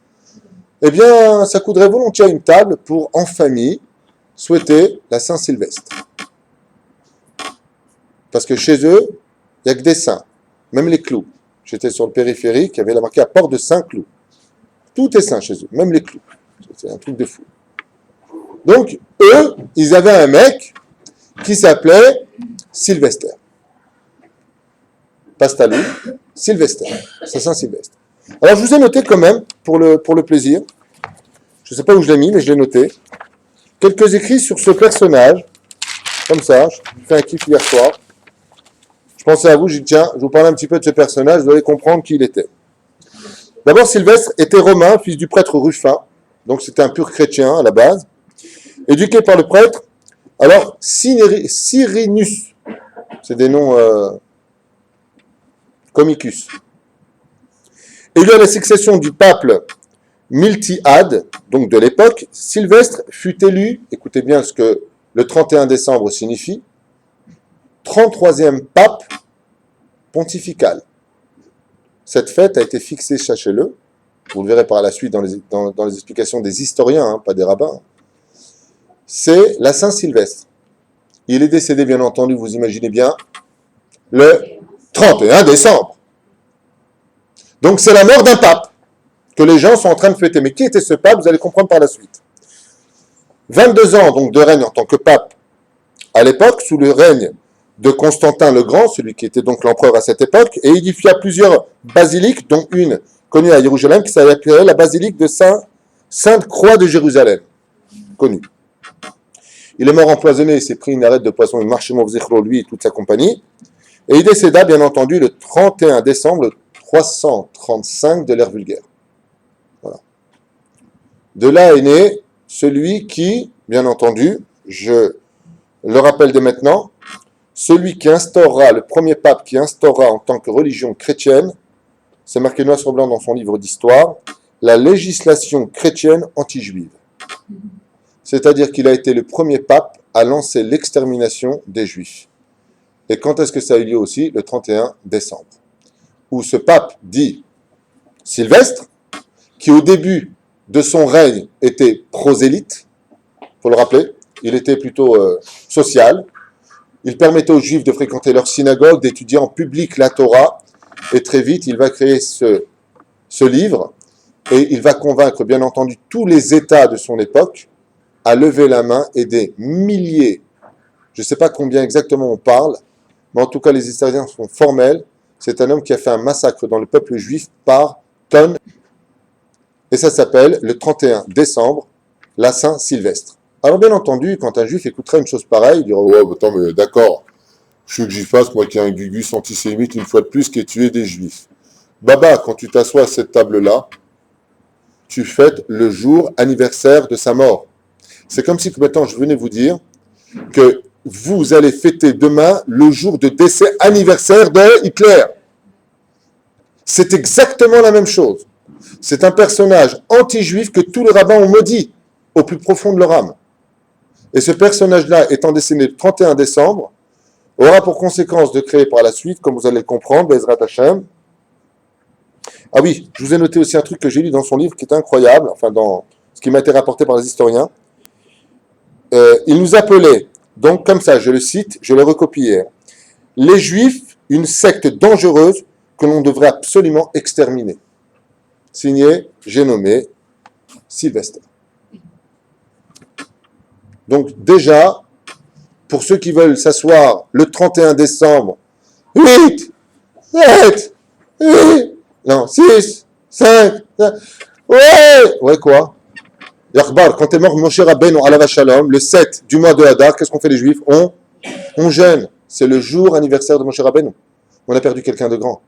eh bien, ça coûterait volontiers à une table pour, en famille, souhaiter la Saint-Sylvestre. Parce que chez eux, il n'y a que des saints, même les clous. J'étais sur le périphérique, il y avait la marqué à Port de Saint-Cloud. Tout est saint chez eux, même les clous. C'est un truc de fou. Donc, eux, ils avaient un mec qui s'appelait Sylvester. Pastalou, Sylvester. C'est Saint-Sylvestre. Alors, je vous ai noté quand même, pour le plaisir, je ne sais pas où je l'ai mis, mais je l'ai noté, quelques écrits sur ce personnage, comme ça, je fais un kiff hier soir. Je pensais à vous, j'ai dit tiens, je vous parle un petit peu de ce personnage, vous allez comprendre qui il était. D'abord, Sylvestre était romain, fils du prêtre Rufin, donc c'était un pur chrétien à la base, éduqué par le prêtre, alors Cyrinus, c'est des noms comicus. Élu à la succession du pape Miltiade, donc de l'époque, Sylvestre fut élu, écoutez bien ce que le 31 décembre signifie, 33e pape pontifical. Cette fête a été fixée, sachez-le, vous le verrez par la suite dans les explications des historiens, hein, pas des rabbins, c'est la Saint-Sylvestre. Il est décédé, bien entendu, vous imaginez bien, le 31 décembre. Donc c'est la mort d'un pape que les gens sont en train de fêter. Mais qui était ce pape? Vous allez comprendre par la suite. 22 ans donc de règne en tant que pape à l'époque, sous le règne de Constantin le Grand, celui qui était donc l'empereur à cette époque, et édifia plusieurs basiliques, dont une connue à Jérusalem qui s'appelait la basilique de Sainte Croix de Jérusalem, connu. Il est mort empoisonné, il s'est pris une arête de poisson, il marchait Movzechro, lui et toute sa compagnie. Et il décéda, bien entendu, le 31 décembre 335 de l'ère vulgaire. Voilà. De là est né celui qui, bien entendu, je le rappelle dès maintenant, celui qui instaurera, le premier pape qui instaurera en tant que religion chrétienne, c'est marqué noir sur blanc dans son livre d'histoire, la législation chrétienne anti-juive. C'est-à-dire qu'il a été le premier pape à lancer l'extermination des juifs. Et quand est-ce que ça a eu lieu aussi? Le 31 décembre. Où ce pape dit Sylvestre, qui au début de son règne était prosélyte, il faut le rappeler, il était plutôt social, il permettait aux juifs de fréquenter leur synagogue, d'étudier en public la Torah, et très vite il va créer ce livre, et il va convaincre bien entendu tous les États de son époque à lever la main, et des milliers, je ne sais pas combien exactement on parle, mais en tout cas les historiens sont formels, c'est un homme qui a fait un massacre dans le peuple juif par tonnes, et ça s'appelle le 31 décembre, la Saint-Sylvestre. Alors bien entendu, quand un juif écouterait une chose pareille, il dira « Ouais, attends, mais d'accord, je veux que j'y fasse, moi qui ai un gugus antisémite une fois de plus qui est tué des juifs. » Baba, quand tu t'assois à cette table-là, tu fêtes le jour anniversaire de sa mort. C'est comme si maintenant je venais vous dire que vous allez fêter demain le jour de décès anniversaire de Hitler. C'est exactement la même chose. C'est un personnage anti-juif que tous les rabbins ont maudit au plus profond de leur âme. Et ce personnage-là, étant décédé le 31 décembre, aura pour conséquence de créer par la suite, comme vous allez le comprendre, Bezrat Hashem. Ah oui, je vous ai noté aussi un truc que j'ai lu dans son livre qui est incroyable, enfin dans ce qui m'a été rapporté par les historiens. Il nous appelait, donc comme ça, je le cite, je le recopie hier, les Juifs, une secte dangereuse que l'on devrait absolument exterminer. Signé, j'ai nommé Sylvestre. Donc déjà, pour ceux qui veulent s'asseoir le 31 décembre, 8, 7, 8, non, 6, 5, 7, ouais quoi? Yarbar, quand est mort Moshe Rabbeinu alav shalom, le 7 du mois de Hadar, qu'est-ce qu'on fait les Juifs? On jeûne. C'est le jour anniversaire de Moshe Rabbeinu. On a perdu quelqu'un de grand.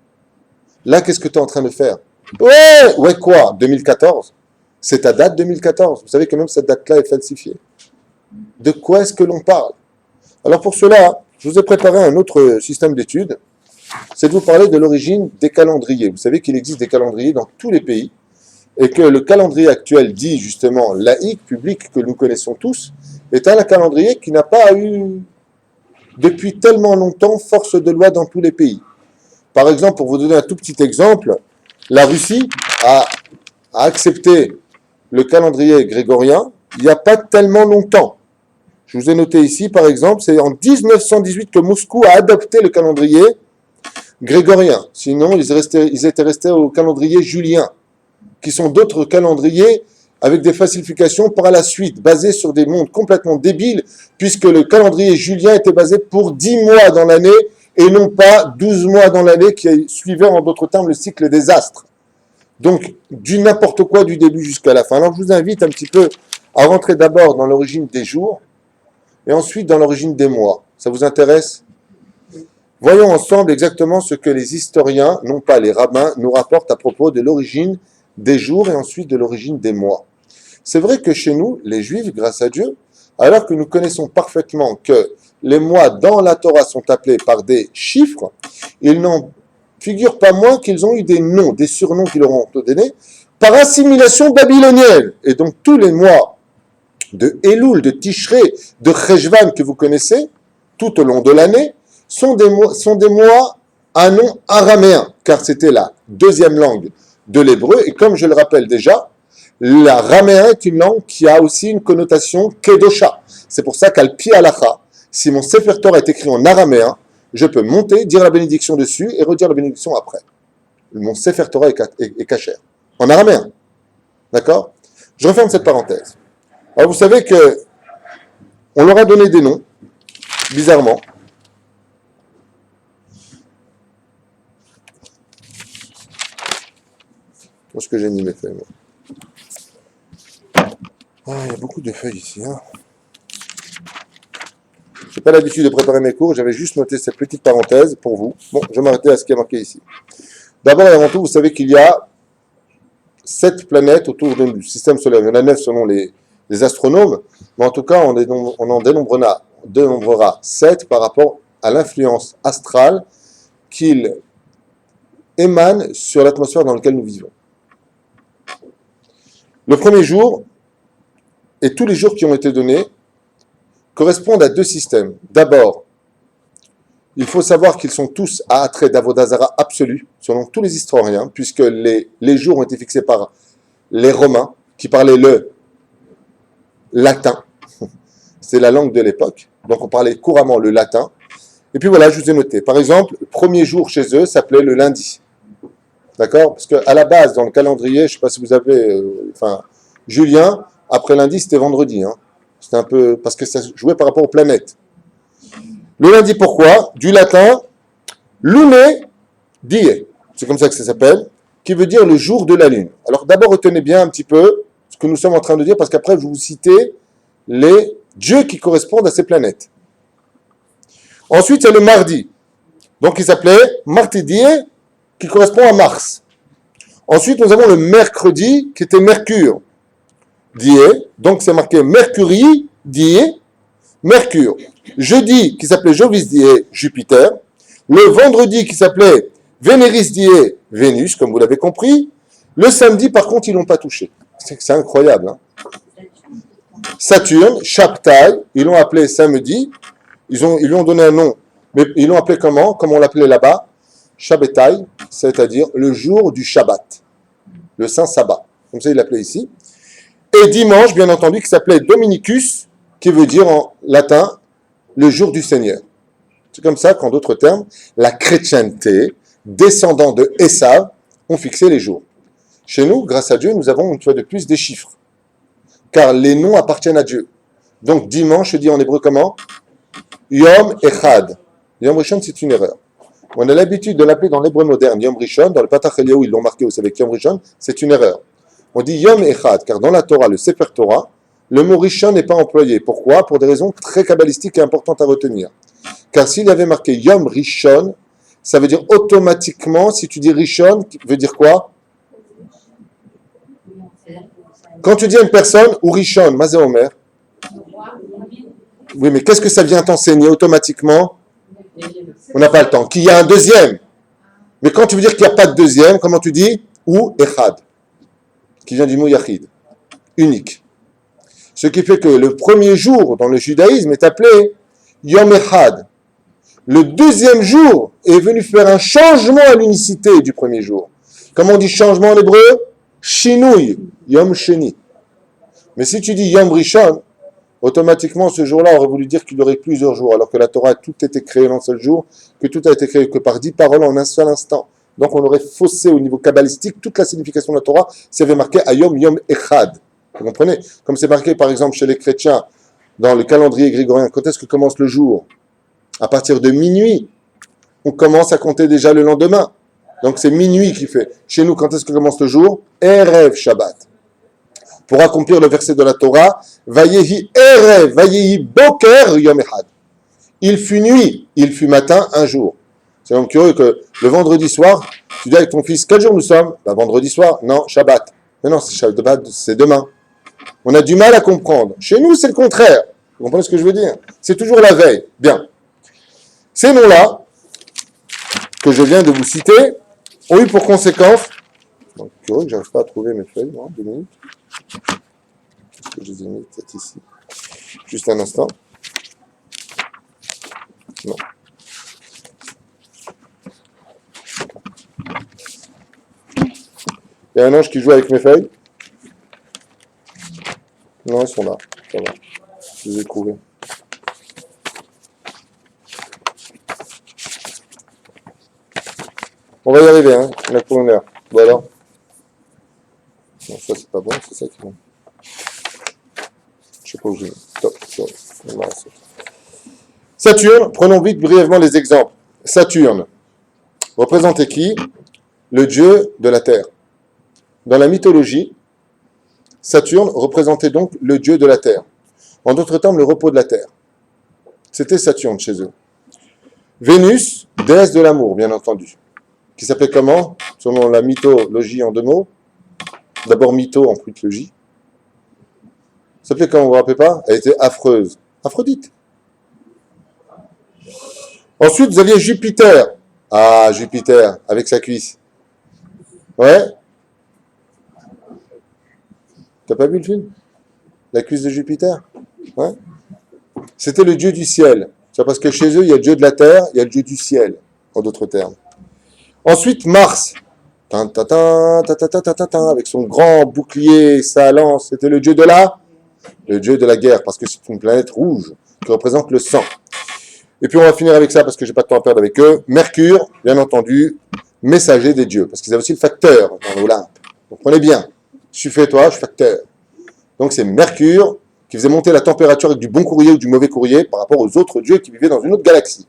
Là, qu'est-ce que tu es en train de faire? Ouais quoi? 2014? C'est ta date 2014. Vous savez que même cette date-là est falsifiée. De quoi est-ce que l'on parle? Alors pour cela, je vous ai préparé un autre système d'études. C'est de vous parler de l'origine des calendriers. Vous savez qu'il existe des calendriers dans tous les pays et que le calendrier actuel dit justement laïque, public, que nous connaissons tous, est un calendrier qui n'a pas eu depuis tellement longtemps force de loi dans tous les pays. Par exemple, pour vous donner un tout petit exemple, la Russie a accepté le calendrier grégorien il n'y a pas tellement longtemps. Je vous ai noté ici, par exemple, c'est en 1918 que Moscou a adopté le calendrier grégorien. Sinon, ils étaient restés au calendrier julien, qui sont d'autres calendriers avec des falsifications par la suite, basés sur des mondes complètement débiles, puisque le calendrier julien était basé pour 10 mois dans l'année, et non pas 12 mois dans l'année, qui suivait en d'autres termes le cycle des astres. Donc, du n'importe quoi du début jusqu'à la fin. Alors, je vous invite un petit peu à rentrer d'abord dans l'origine des jours, et ensuite dans l'origine des mois. Ça vous intéresse? Voyons ensemble exactement ce que les historiens, non pas les rabbins, nous rapportent à propos de l'origine des jours et ensuite de l'origine des mois. C'est vrai que chez nous, les Juifs, grâce à Dieu, alors que nous connaissons parfaitement que les mois dans la Torah sont appelés par des chiffres, ils n'en figurent pas moins qu'ils ont eu des noms, des surnoms qui leur ont été donnés par assimilation babylonienne. Et donc tous les mois de Elul, de Tishré, de Cheshvan que vous connaissez, tout au long de l'année, sont des mois à nom araméen, car c'était la deuxième langue de l'hébreu, et comme je le rappelle déjà, l'araméen est une langue qui a aussi une connotation kedosha. C'est pour ça qu'al pi halacha, si mon Sefer Torah est écrit en araméen, je peux monter, dire la bénédiction dessus et redire la bénédiction après. Mon Sefer Torah est kasher. En araméen. D'accord? Je referme cette parenthèse. Alors vous savez que on leur a donné des noms, bizarrement. Où est-ce que j'ai mis mes feuilles, moi? Ah, il y a beaucoup de feuilles ici. Hein. Je n'ai pas l'habitude de préparer mes cours, j'avais juste noté cette petite parenthèse pour vous. Bon, je vais m'arrêter à ce qui est marqué ici. D'abord et avant tout, vous savez qu'il y a 7 planètes autour du système solaire. Il y en a 9 selon les astronomes, mais en tout cas, on en dénombrera 7 par rapport à l'influence astrale qu'il émane sur l'atmosphère dans laquelle nous vivons. Le premier jour, et tous les jours qui ont été donnés, correspondent à 2 systèmes. D'abord, il faut savoir qu'ils sont tous à attrait d'Avodazara absolu, selon tous les historiens, puisque les jours ont été fixés par les Romains, qui parlaient le latin. C'est la langue de l'époque, donc on parlait couramment le latin. Et puis voilà, je vous ai noté. Par exemple, le premier jour chez eux s'appelait le lundi. D'accord? Parce qu'à la base, dans le calendrier, je ne sais pas si vous avez... Julien, après lundi, c'était vendredi. Hein. C'était un peu... Parce que ça jouait par rapport aux planètes. Le lundi, pourquoi? Du latin, lune die. C'est comme ça que ça s'appelle. Qui veut dire le jour de la lune. Alors d'abord, retenez bien un petit peu ce que nous sommes en train de dire, parce qu'après, je vais vous citer les dieux qui correspondent à ces planètes. Ensuite, il y a le mardi. Donc, il s'appelait Martidie, qui correspond à Mars. Ensuite, nous avons le mercredi, qui était Mercure. Die, donc c'est marqué Mercury, Die, Mercure. Jeudi, qui s'appelait Jovis Die, Jupiter. Le vendredi, qui s'appelait Vénéris Die, Vénus, comme vous l'avez compris. Le samedi, par contre, ils l'ont pas touché. C'est incroyable. Hein. Saturne, Shabtai, ils l'ont appelé samedi. Ils lui ont donné un nom. Mais ils l'ont appelé comment? Comme on l'appelait là-bas? Shabbatai, c'est-à-dire le jour du Shabbat. Le Saint Sabbat. Comme ça, il l'appelait ici. Et dimanche, bien entendu, qui s'appelait Dominicus, qui veut dire en latin le jour du Seigneur. C'est comme ça qu'en d'autres termes, la chrétienté, descendant de Esav, ont fixé les jours. Chez nous, grâce à Dieu, nous avons une fois de plus des chiffres. Car les noms appartiennent à Dieu. Donc dimanche, je dis en hébreu comment? Yom Echad. Yom Rishon, c'est une erreur. On a l'habitude de l'appeler dans l'hébreu moderne Yom Rishon. Dans le Patach Eliyahu, ils l'ont marqué aussi avec Yom Rishon. C'est une erreur. On dit Yom Echad, car dans la Torah, le Sefer Torah, le mot Rishon n'est pas employé. Pourquoi? Pour des raisons très kabbalistiques et importantes à retenir. Car s'il y avait marqué Yom Rishon, ça veut dire automatiquement, si tu dis Rishon, veut dire quoi? Quand tu dis à une personne, ou Rishon, Mazé Omer, oui, mais qu'est-ce que ça vient t'enseigner automatiquement? On n'a pas le temps. Qu'il y a un deuxième. Mais quand tu veux dire qu'il n'y a pas de deuxième, comment tu dis? Ou Echad, qui vient du mot Yachid, unique. Ce qui fait que le premier jour dans le judaïsme est appelé Yom Echad. Le deuxième jour est venu faire un changement à l'unicité du premier jour. Comment on dit changement en hébreu? Shinouy, Yom Sheni. Mais si tu dis Yom Rishon, automatiquement, ce jour-là aurait voulu dire qu'il y aurait plusieurs jours, alors que la Torah a tout été créé en un seul jour, que tout a été créé que par 10 paroles en un seul instant. Donc on aurait faussé au niveau kabbalistique toute la signification de la Torah s'il y avait marqué Ayom Yom Echad. Vous comprenez? Comme c'est marqué par exemple chez les chrétiens, dans le calendrier grégorien, quand est-ce que commence le jour? À partir de minuit, on commence à compter déjà le lendemain. Donc c'est minuit qui fait. Chez nous, quand est-ce que commence le jour? Erev Shabbat. Pour accomplir le verset de la Torah, Vayehi Erev, Vayehi Boker Yom Echad. Il fut nuit, il fut matin, un jour. C'est donc curieux que le vendredi soir, tu dis avec ton fils, quel jour nous sommes? Ben, vendredi soir, non, Shabbat. Mais non, c'est Shabbat, c'est demain. On a du mal à comprendre. Chez nous, c'est le contraire. Vous comprenez ce que je veux dire? C'est toujours la veille. Bien. Ces noms-là, que je viens de vous citer, ont eu pour conséquence... Donc, curieux que je n'arrive pas à trouver mes feuilles, non? 2 minutes. Est-ce que je les ai mis peut-être ici? Juste un instant. Non. Il y a un ange qui joue avec mes feuilles. Non, elles sont là. Ça va. Je les ai trouvées. On va y arriver, hein. On a pour une heure. Bon alors. Non, ça c'est pas bon, c'est ça qui est bon. Je sais pas où j'ai mis. Top. Saturne, prenons vite brièvement les exemples. Saturne représentait qui? Le dieu de la terre. Dans la mythologie, Saturne représentait donc le dieu de la terre. En d'autres termes, le repos de la terre. C'était Saturne chez eux. Vénus, déesse de l'amour, bien entendu. Qui s'appelait comment, selon la mythologie en 2 mots? D'abord mytho, ensuite logie. S'appelait comment, vous vous rappelez pas? Elle était affreuse. Aphrodite. Ensuite, vous aviez Jupiter. Ah, Jupiter, avec sa cuisse. Ouais? T'as pas vu le film? La cuisse de Jupiter? Ouais? C'était le dieu du ciel. C'est parce que chez eux, il y a le dieu de la terre, il y a le dieu du ciel, en d'autres termes. Ensuite, Mars. Avec son grand bouclier, sa lance. C'était le dieu de la guerre, parce que c'est une planète rouge qui représente le sang. Et puis on va finir avec ça, parce que j'ai pas de temps à perdre avec eux. Mercure, bien entendu, messager des dieux, parce qu'ils avaient aussi le facteur dans l'Olympe. Donc prenez bien. Je suis fait toi, je suis facteur. Donc c'est Mercure qui faisait monter la température avec du bon courrier ou du mauvais courrier par rapport aux autres dieux qui vivaient dans une autre galaxie.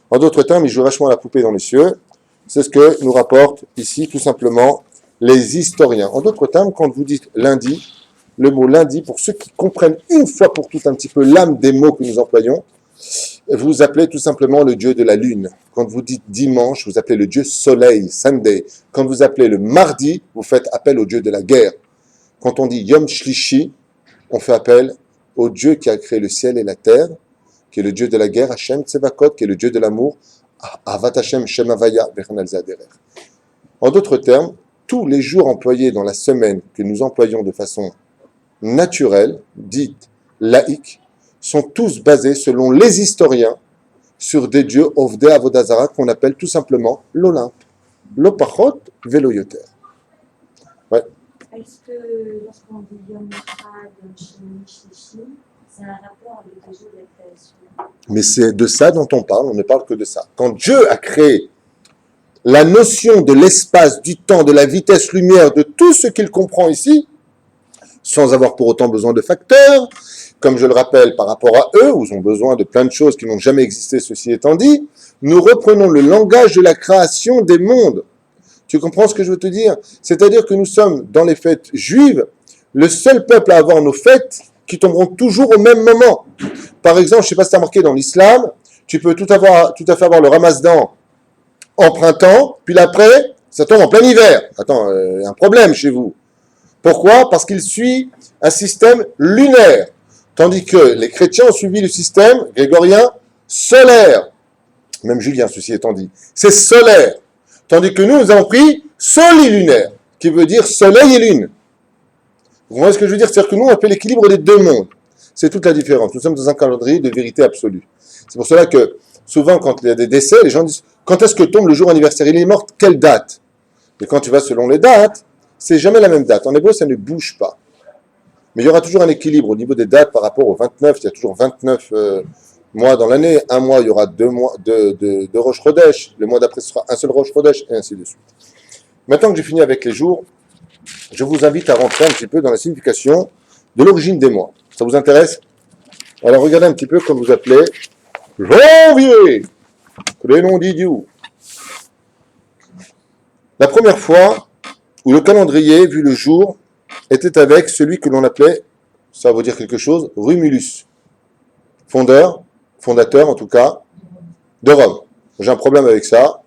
En d'autres termes, il joue vachement la poupée dans les cieux. C'est ce que nous rapportent ici, tout simplement, les historiens. En d'autres termes, quand vous dites lundi, le mot lundi, pour ceux qui comprennent une fois pour toutes un petit peu l'âme des mots que nous employons, vous appelez tout simplement le dieu de la lune. Quand vous dites dimanche, vous appelez le dieu soleil, Sunday. Quand vous appelez le mardi, vous faites appel au dieu de la guerre. Quand on dit Yom Shlishi, on fait appel au Dieu qui a créé le ciel et la terre, qui est le Dieu de la guerre, Hashem Tsevakot, qui est le Dieu de l'amour, Avat Hashem Shem Havaya, Bechon Zaderer. En d'autres termes, tous les jours employés dans la semaine que nous employons de façon naturelle, dite laïque, sont tous basés, selon les historiens, sur des dieux Ovdei Avodazara qu'on appelle tout simplement l'Olympe. L'Opachot Veloyoter. Ouais. Est-ce que lorsqu'on dit Yom Echad, Shini, Shlishi, c'est un rapport avec les jours de la création? Mais c'est de ça dont on parle, on ne parle que de ça. Quand Dieu a créé la notion de l'espace, du temps, de la vitesse lumière, de tout ce qu'il comprend ici, sans avoir pour autant besoin de facteurs, comme je le rappelle par rapport à eux, où ils ont besoin de plein de choses qui n'ont jamais existé, ceci étant dit, nous reprenons le langage de la création des mondes. Tu comprends ce que je veux te dire? C'est-à-dire que nous sommes, dans les fêtes juives, le seul peuple à avoir nos fêtes qui tomberont toujours au même moment. Par exemple, je ne sais pas si tu as remarqué dans l'islam, tu peux tout à fait avoir le Ramadan en printemps, puis l'après, ça tombe en plein hiver. Attends, il y a un problème chez vous. Pourquoi? Parce qu'il suit un système lunaire, tandis que les chrétiens ont suivi le système grégorien solaire. Même Julien, ceci étant dit. C'est solaire. Tandis que nous avons pris solilunaire, qui veut dire soleil et lune. Vous voyez ce que je veux dire? C'est-à-dire que nous, on fait l'équilibre des deux mondes. C'est toute la différence. Nous sommes dans un calendrier de vérité absolue. C'est pour cela que, souvent, quand il y a des décès, les gens disent, quand est-ce que tombe le jour anniversaire? Il est mort, quelle date? Et quand tu vas selon les dates, c'est jamais la même date. En hébreu, ça ne bouge pas. Mais il y aura toujours un équilibre au niveau des dates par rapport au 29. Il y a toujours 29 mois dans l'année. Un mois, il y aura 2 mois de Rosh Chodesh. Le mois d'après, ce sera un seul Rosh Chodesh, et ainsi de suite. Maintenant que j'ai fini avec les jours, je vous invite à rentrer un petit peu dans la signification de l'origine des mois. Ça vous intéresse? Alors regardez un petit peu comme vous appelez janvier, prénom d'idiot. La première fois où le calendrier, vu le jour, était avec celui que l'on appelait, ça veut dire quelque chose, Romulus, fondateur en tout cas, de Rome. J'ai un problème avec ça.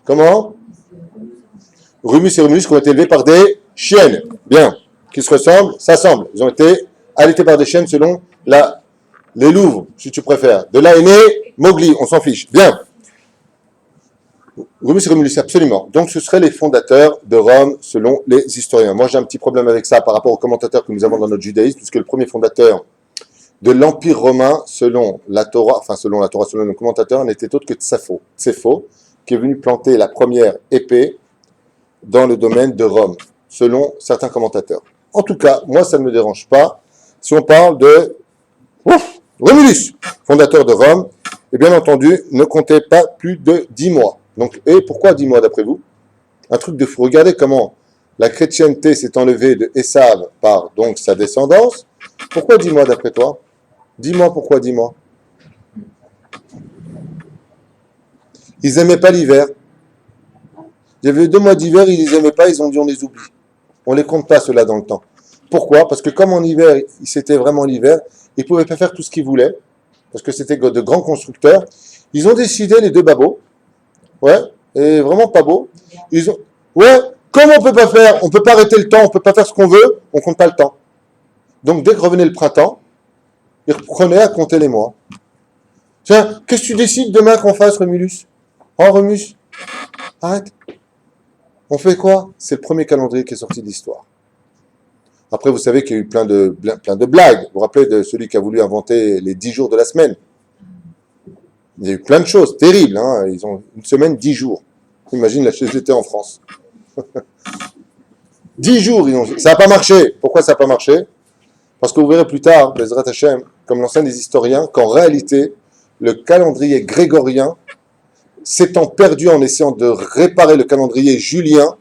Comment? Rumus et Romulus qui ont été élevés par des chiennes. Bien. Qui se ressemblent, s'assemblent. Ils ont été allaités par des chiennes selon les Louvres, si tu préfères. De là est né Mowgli, on s'en fiche. Bien. Rumus et Romulus, absolument. Donc ce seraient les fondateurs de Rome selon les historiens. Moi j'ai un petit problème avec ça par rapport aux commentateurs que nous avons dans notre judaïsme, puisque le premier fondateur de l'Empire romain, selon le commentateur, n'était autre que Tsépho, qui est venu planter la première épée dans le domaine de Rome, selon certains commentateurs. En tout cas, moi, ça ne me dérange pas. Si on parle de Romulus, fondateur de Rome, et bien entendu, ne comptez pas plus de 10 mois. Donc, et pourquoi 10 mois d'après vous? Un truc de fou. Regardez comment la chrétienté s'est enlevée de Esav par donc sa descendance. Pourquoi 10 mois d'après toi? 10 mois, pourquoi 10 mois? Ils n'aimaient pas l'hiver. Il y avait 2 mois d'hiver, ils les aimaient pas, ils ont dit on les oublie. On ne les compte pas, ceux-là, dans le temps. Pourquoi? Parce que comme en hiver, c'était vraiment l'hiver, ils ne pouvaient pas faire tout ce qu'ils voulaient, parce que c'était de grands constructeurs. Ils ont décidé, les deux babos, ouais, et vraiment pas beau, ils ont, ouais, comme on ne peut pas faire, on ne peut pas arrêter le temps, on ne peut pas faire ce qu'on veut, on ne compte pas le temps. Donc dès que revenait le printemps, ils reprenaient à compter les mois. Tiens, qu'est-ce que tu décides demain qu'on fasse, Romulus? Oh, Romus, arrête. On fait quoi? C'est le premier calendrier qui est sorti de l'histoire. Après, vous savez qu'il y a eu plein de blagues. Vous vous rappelez de celui qui a voulu inventer les 10 jours de la semaine? Il y a eu plein de choses terribles. Hein. Ils ont une semaine, 10 jours. Imagine la CGT en France. 10 jours, ça n'a pas marché. Pourquoi ça n'a pas marché? Parce que vous verrez plus tard, Bezrat Hashem, comme l'enseignent les historiens, qu'en réalité, le calendrier grégorien, s'étant perdu en essayant de réparer le calendrier julien,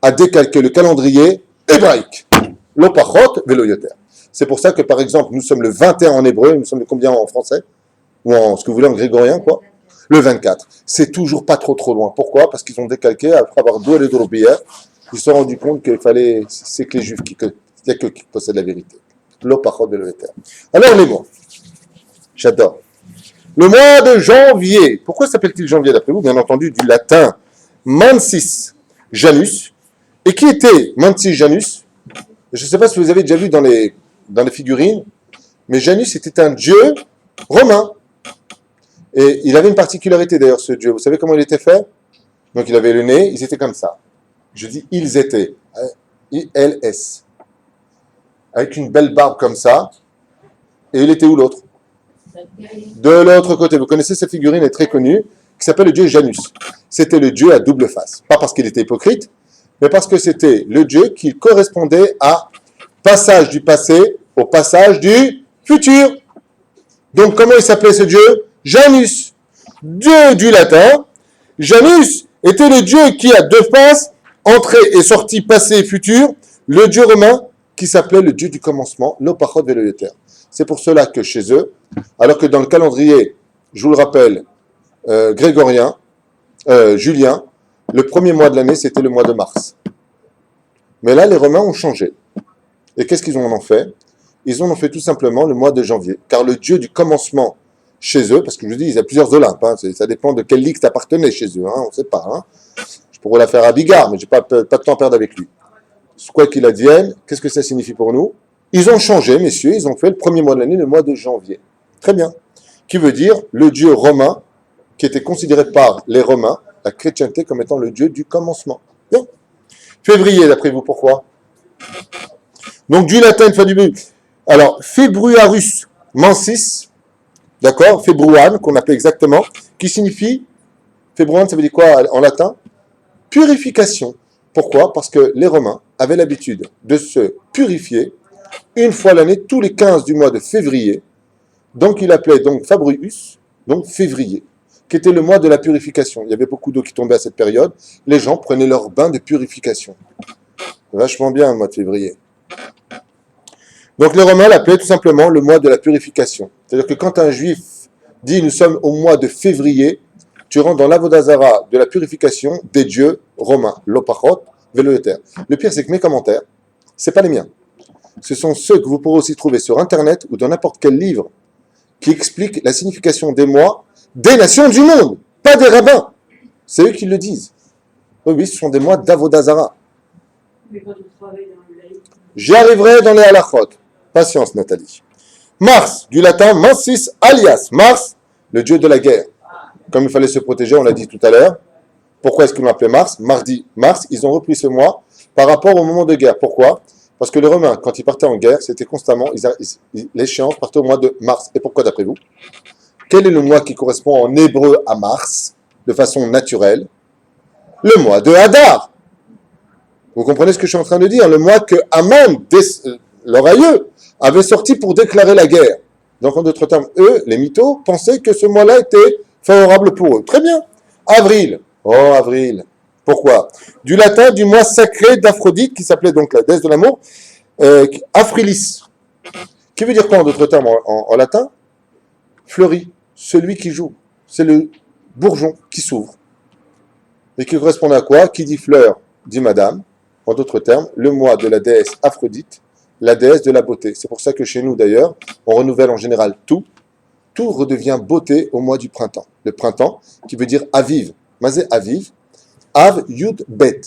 a décalqué le calendrier hébraïque. L'opachot veloyoter. C'est pour ça que, par exemple, nous sommes le 21 en hébreu, nous sommes le combien en français? Ou en ce que vous voulez en grégorien, quoi? Le 24. C'est toujours pas trop loin. Pourquoi? Parce qu'ils ont décalqué, après avoir doué les drobières, ils se sont rendus compte qu'il fallait, c'est que les juifs il n'y a que qui possèdent la vérité. L'opachot veloyoter. Alors les mois. J'adore. Le mois de janvier. Pourquoi s'appelle-t-il janvier d'après vous? Bien entendu, du latin Mansis Janus. Et qui était Mansis Janus? Je ne sais pas si vous avez déjà vu dans les figurines, mais Janus était un dieu romain. Et il avait une particularité d'ailleurs, ce dieu. Vous savez comment il était fait? Donc il avait le nez, ils étaient comme ça. Je dis ils étaient. I-L-S. Avec une belle barbe comme ça. Et il était où l'autre? De l'autre côté. Vous connaissez cette figurine, elle est très connue, qui s'appelle le dieu Janus. C'était le dieu à double face. Pas parce qu'il était hypocrite, mais parce que c'était le dieu qui correspondait à passage du passé au passage du futur. Donc comment il s'appelait ce dieu? Janus. Dieu du latin. Janus était le dieu qui a deux faces, entrée et sortie, passé et futur. Le dieu romain qui s'appelait le dieu du commencement, l'opachot veloyoter. C'est pour cela que chez eux, alors que dans le calendrier, je vous le rappelle, grégorien, julien, le premier mois de l'année, c'était le mois de mars. Mais là, les Romains ont changé. Et qu'est-ce qu'ils en ont fait? Ils en ont fait tout simplement le mois de janvier. Car le dieu du commencement chez eux, parce que je vous dis, il y a plusieurs Olympes, hein, ça dépend de quelle ligue tu appartenais chez eux, hein, on ne sait pas. Hein. Je pourrais la faire à Bigard, mais je n'ai pas de temps à perdre avec lui. Quoi qu'il advienne, qu'est-ce que ça signifie pour nous? Ils ont changé, messieurs, ils ont fait le premier mois de l'année, le mois de janvier. Très bien. Qui veut dire le dieu romain, qui était considéré par les Romains, la chrétienté, comme étant le dieu du commencement. Bien. Février, d'après vous, pourquoi? Donc, du latin, une fois du but. Alors, Februarus mensis, d'accord, Februan, qu'on appelle exactement, qui signifie, Februan, ça veut dire quoi en latin? Purification. Pourquoi? Parce que les Romains avaient l'habitude de se purifier une fois l'année, tous les 15 du mois de février. Donc, il appelait donc Fabrius, donc février, qui était le mois de la purification. Il y avait beaucoup d'eau qui tombait à cette période. Les gens prenaient leur bain de purification. Vachement bien, le mois de février. Donc, les Romains l'appelaient tout simplement le mois de la purification. C'est-à-dire que quand un juif dit « nous sommes au mois de février », tu rentres dans l'avodazara de la purification des dieux romains, l'opachot, veloyoter. Le pire, c'est que mes commentaires, c'est pas les miens. Ce sont ceux que vous pourrez aussi trouver sur Internet ou dans n'importe quel livre qui expliquent la signification des mois des nations du monde, pas des rabbins. C'est eux qui le disent. Oui, ce sont des mois d'avodazara. J'y arriverai dans les halachot. Patience, Nathalie. Mars, du latin Mansis alias. Mars, le dieu de la guerre. Comme il fallait se protéger, on l'a dit tout à l'heure. Pourquoi est-ce qu'ils l'ont appelé Mars? Mardi, Mars, ils ont repris ce mois par rapport au moment de guerre. Pourquoi? Parce que les Romains, quand ils partaient en guerre, c'était constamment, l'échéance partait au mois de mars. Et pourquoi d'après vous? Quel est le mois qui correspond en hébreu à Mars, de façon naturelle? Le mois de Hadar. Vous comprenez ce que je suis en train de dire? Le mois que Haman, leur aïeux, avait sorti pour déclarer la guerre. Donc en d'autres termes, eux, les mythos, pensaient que ce mois-là était favorable pour eux. Très bien. Avril. Oh, avril. Pourquoi? Du latin, du mois sacré d'Aphrodite, qui s'appelait donc la déesse de l'amour, Aphrilis. Qui veut dire quoi en d'autres termes en latin? Fleuri. Celui qui joue. C'est le bourgeon qui s'ouvre. Et qui correspond à quoi? Qui dit fleur, dit madame. en d'autres termes, le mois de la déesse Aphrodite, la déesse de la beauté. C'est pour ça que chez nous, d'ailleurs, on renouvelle en général tout. Tout redevient beauté au mois du printemps. Le printemps, qui veut dire Aviv. Mazé Aviv. Av, Yud, Bet.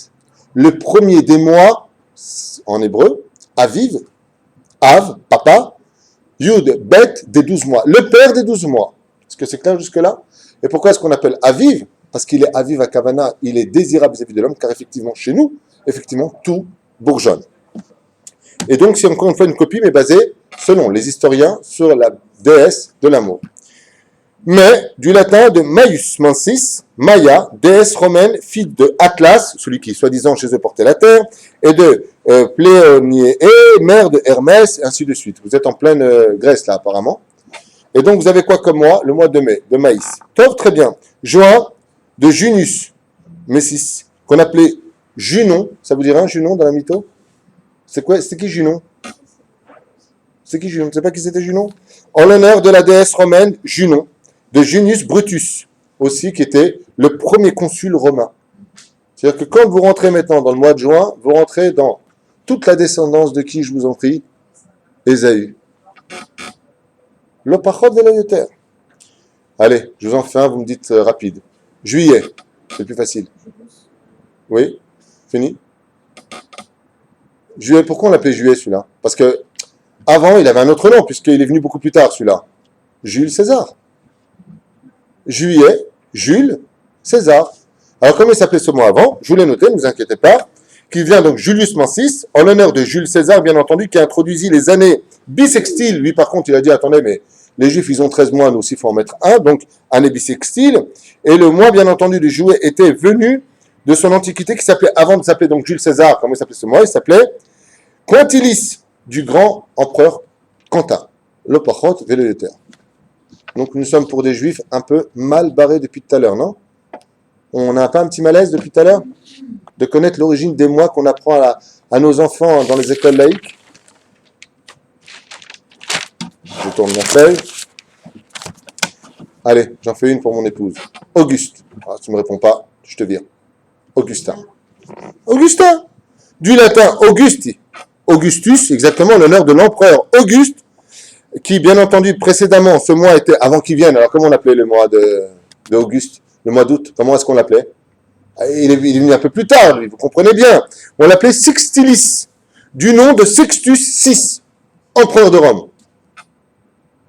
Le premier des mois, en hébreu, Aviv, Av, papa, Yud, Bet, des 12 mois. Le père des 12 mois. Est-ce que c'est clair jusque-là? Et pourquoi est-ce qu'on appelle Aviv? Parce qu'il est Aviv à Kavana, il est désirable vis-à-vis de l'homme, car effectivement, chez nous, effectivement, tout bourgeonne. Et donc, c'est encore une fois une copie, mais basée, selon les historiens, sur la déesse de l'amour. Mais, du latin de Maius Mansis, Maia, déesse romaine, fille de Atlas, celui qui, soi-disant, chez eux portait la terre, et de Pléoniée, mère de Hermès, et ainsi de suite. Vous êtes en pleine Grèce, là, apparemment. Et donc, vous avez quoi comme mois? Le mois de mai, de maïs. Tov, très bien. Juin, de Junus, Messis, qu'on appelait Junon. Ça vous dirait un Junon dans la mytho? C'est quoi? C'est qui Junon? C'est qui Junon? Tu ne sais pas qui c'était Junon? En l'honneur de la déesse romaine Junon, de Junius Brutus, aussi, qui était le premier consul romain. C'est-à-dire que quand vous rentrez maintenant dans le mois de juin, vous rentrez dans toute la descendance de qui, je vous en prie? Ésaü. L'opachot de la. Allez, je vous en fais un, vous me dites rapide. Juillet, c'est plus facile. Oui, fini. Juillet, pourquoi on l'appelait Juillet celui-là? Parce que avant, il avait un autre nom, puisqu'il est venu beaucoup plus tard celui-là. Jules César. Juillet, Jules, César. Alors comment il s'appelait ce mois avant? Je vous l'ai noté, ne vous inquiétez pas. Qui vient donc Julius Mansis, en l'honneur de Jules César, bien entendu, qui a introduit les années bissextiles. Lui, par contre, il a dit, attendez, mais les Juifs, ils ont 13 mois, nous aussi, il faut en mettre un, donc année bissextile. Et le mois, bien entendu, de Juillet était venu de son antiquité, qui s'appelait, avant de s'appeler donc Jules César, comment il s'appelait ce mois? Il s'appelait Quintilis, du grand empereur Quentin. L'opachot Véléter. Donc nous sommes pour des Juifs un peu mal barrés depuis tout à l'heure, non? On n'a pas un petit malaise depuis tout à l'heure? De connaître l'origine des mois qu'on apprend à nos enfants dans les écoles laïques? Je tourne ma feuille. Allez, j'en fais une pour mon épouse. Auguste. Ah, tu ne me réponds pas, je te vire. Augustin. Augustin! Du latin Augusti. Augustus, exactement l'honneur de l'empereur Auguste, qui, bien entendu, précédemment, ce mois était, avant qu'il vienne, alors comment on appelait le mois de Auguste? Le mois d'août, comment est-ce qu'on l'appelait? Il est venu un peu plus tard, lui, vous comprenez bien. On l'appelait Sextilis, du nom de Sextus VI, empereur de Rome.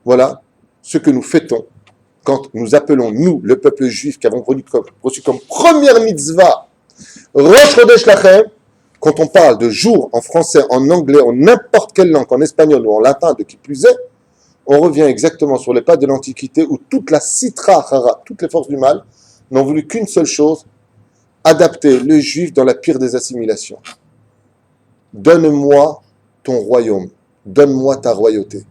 Voilà ce que nous fêtons quand nous appelons, nous, le peuple juif, qui avons reçu comme première mitzvah, Rosh Chodesh Lachem, quand on parle de jour en français, en anglais, en n'importe quelle langue, en espagnol ou en latin, de qui plus est, on revient exactement sur les pas de l'Antiquité où toute la citra hara, toutes les forces du mal, n'ont voulu qu'une seule chose, adapter le juif dans la pire des assimilations. Donne-moi ton royaume, donne-moi ta royauté.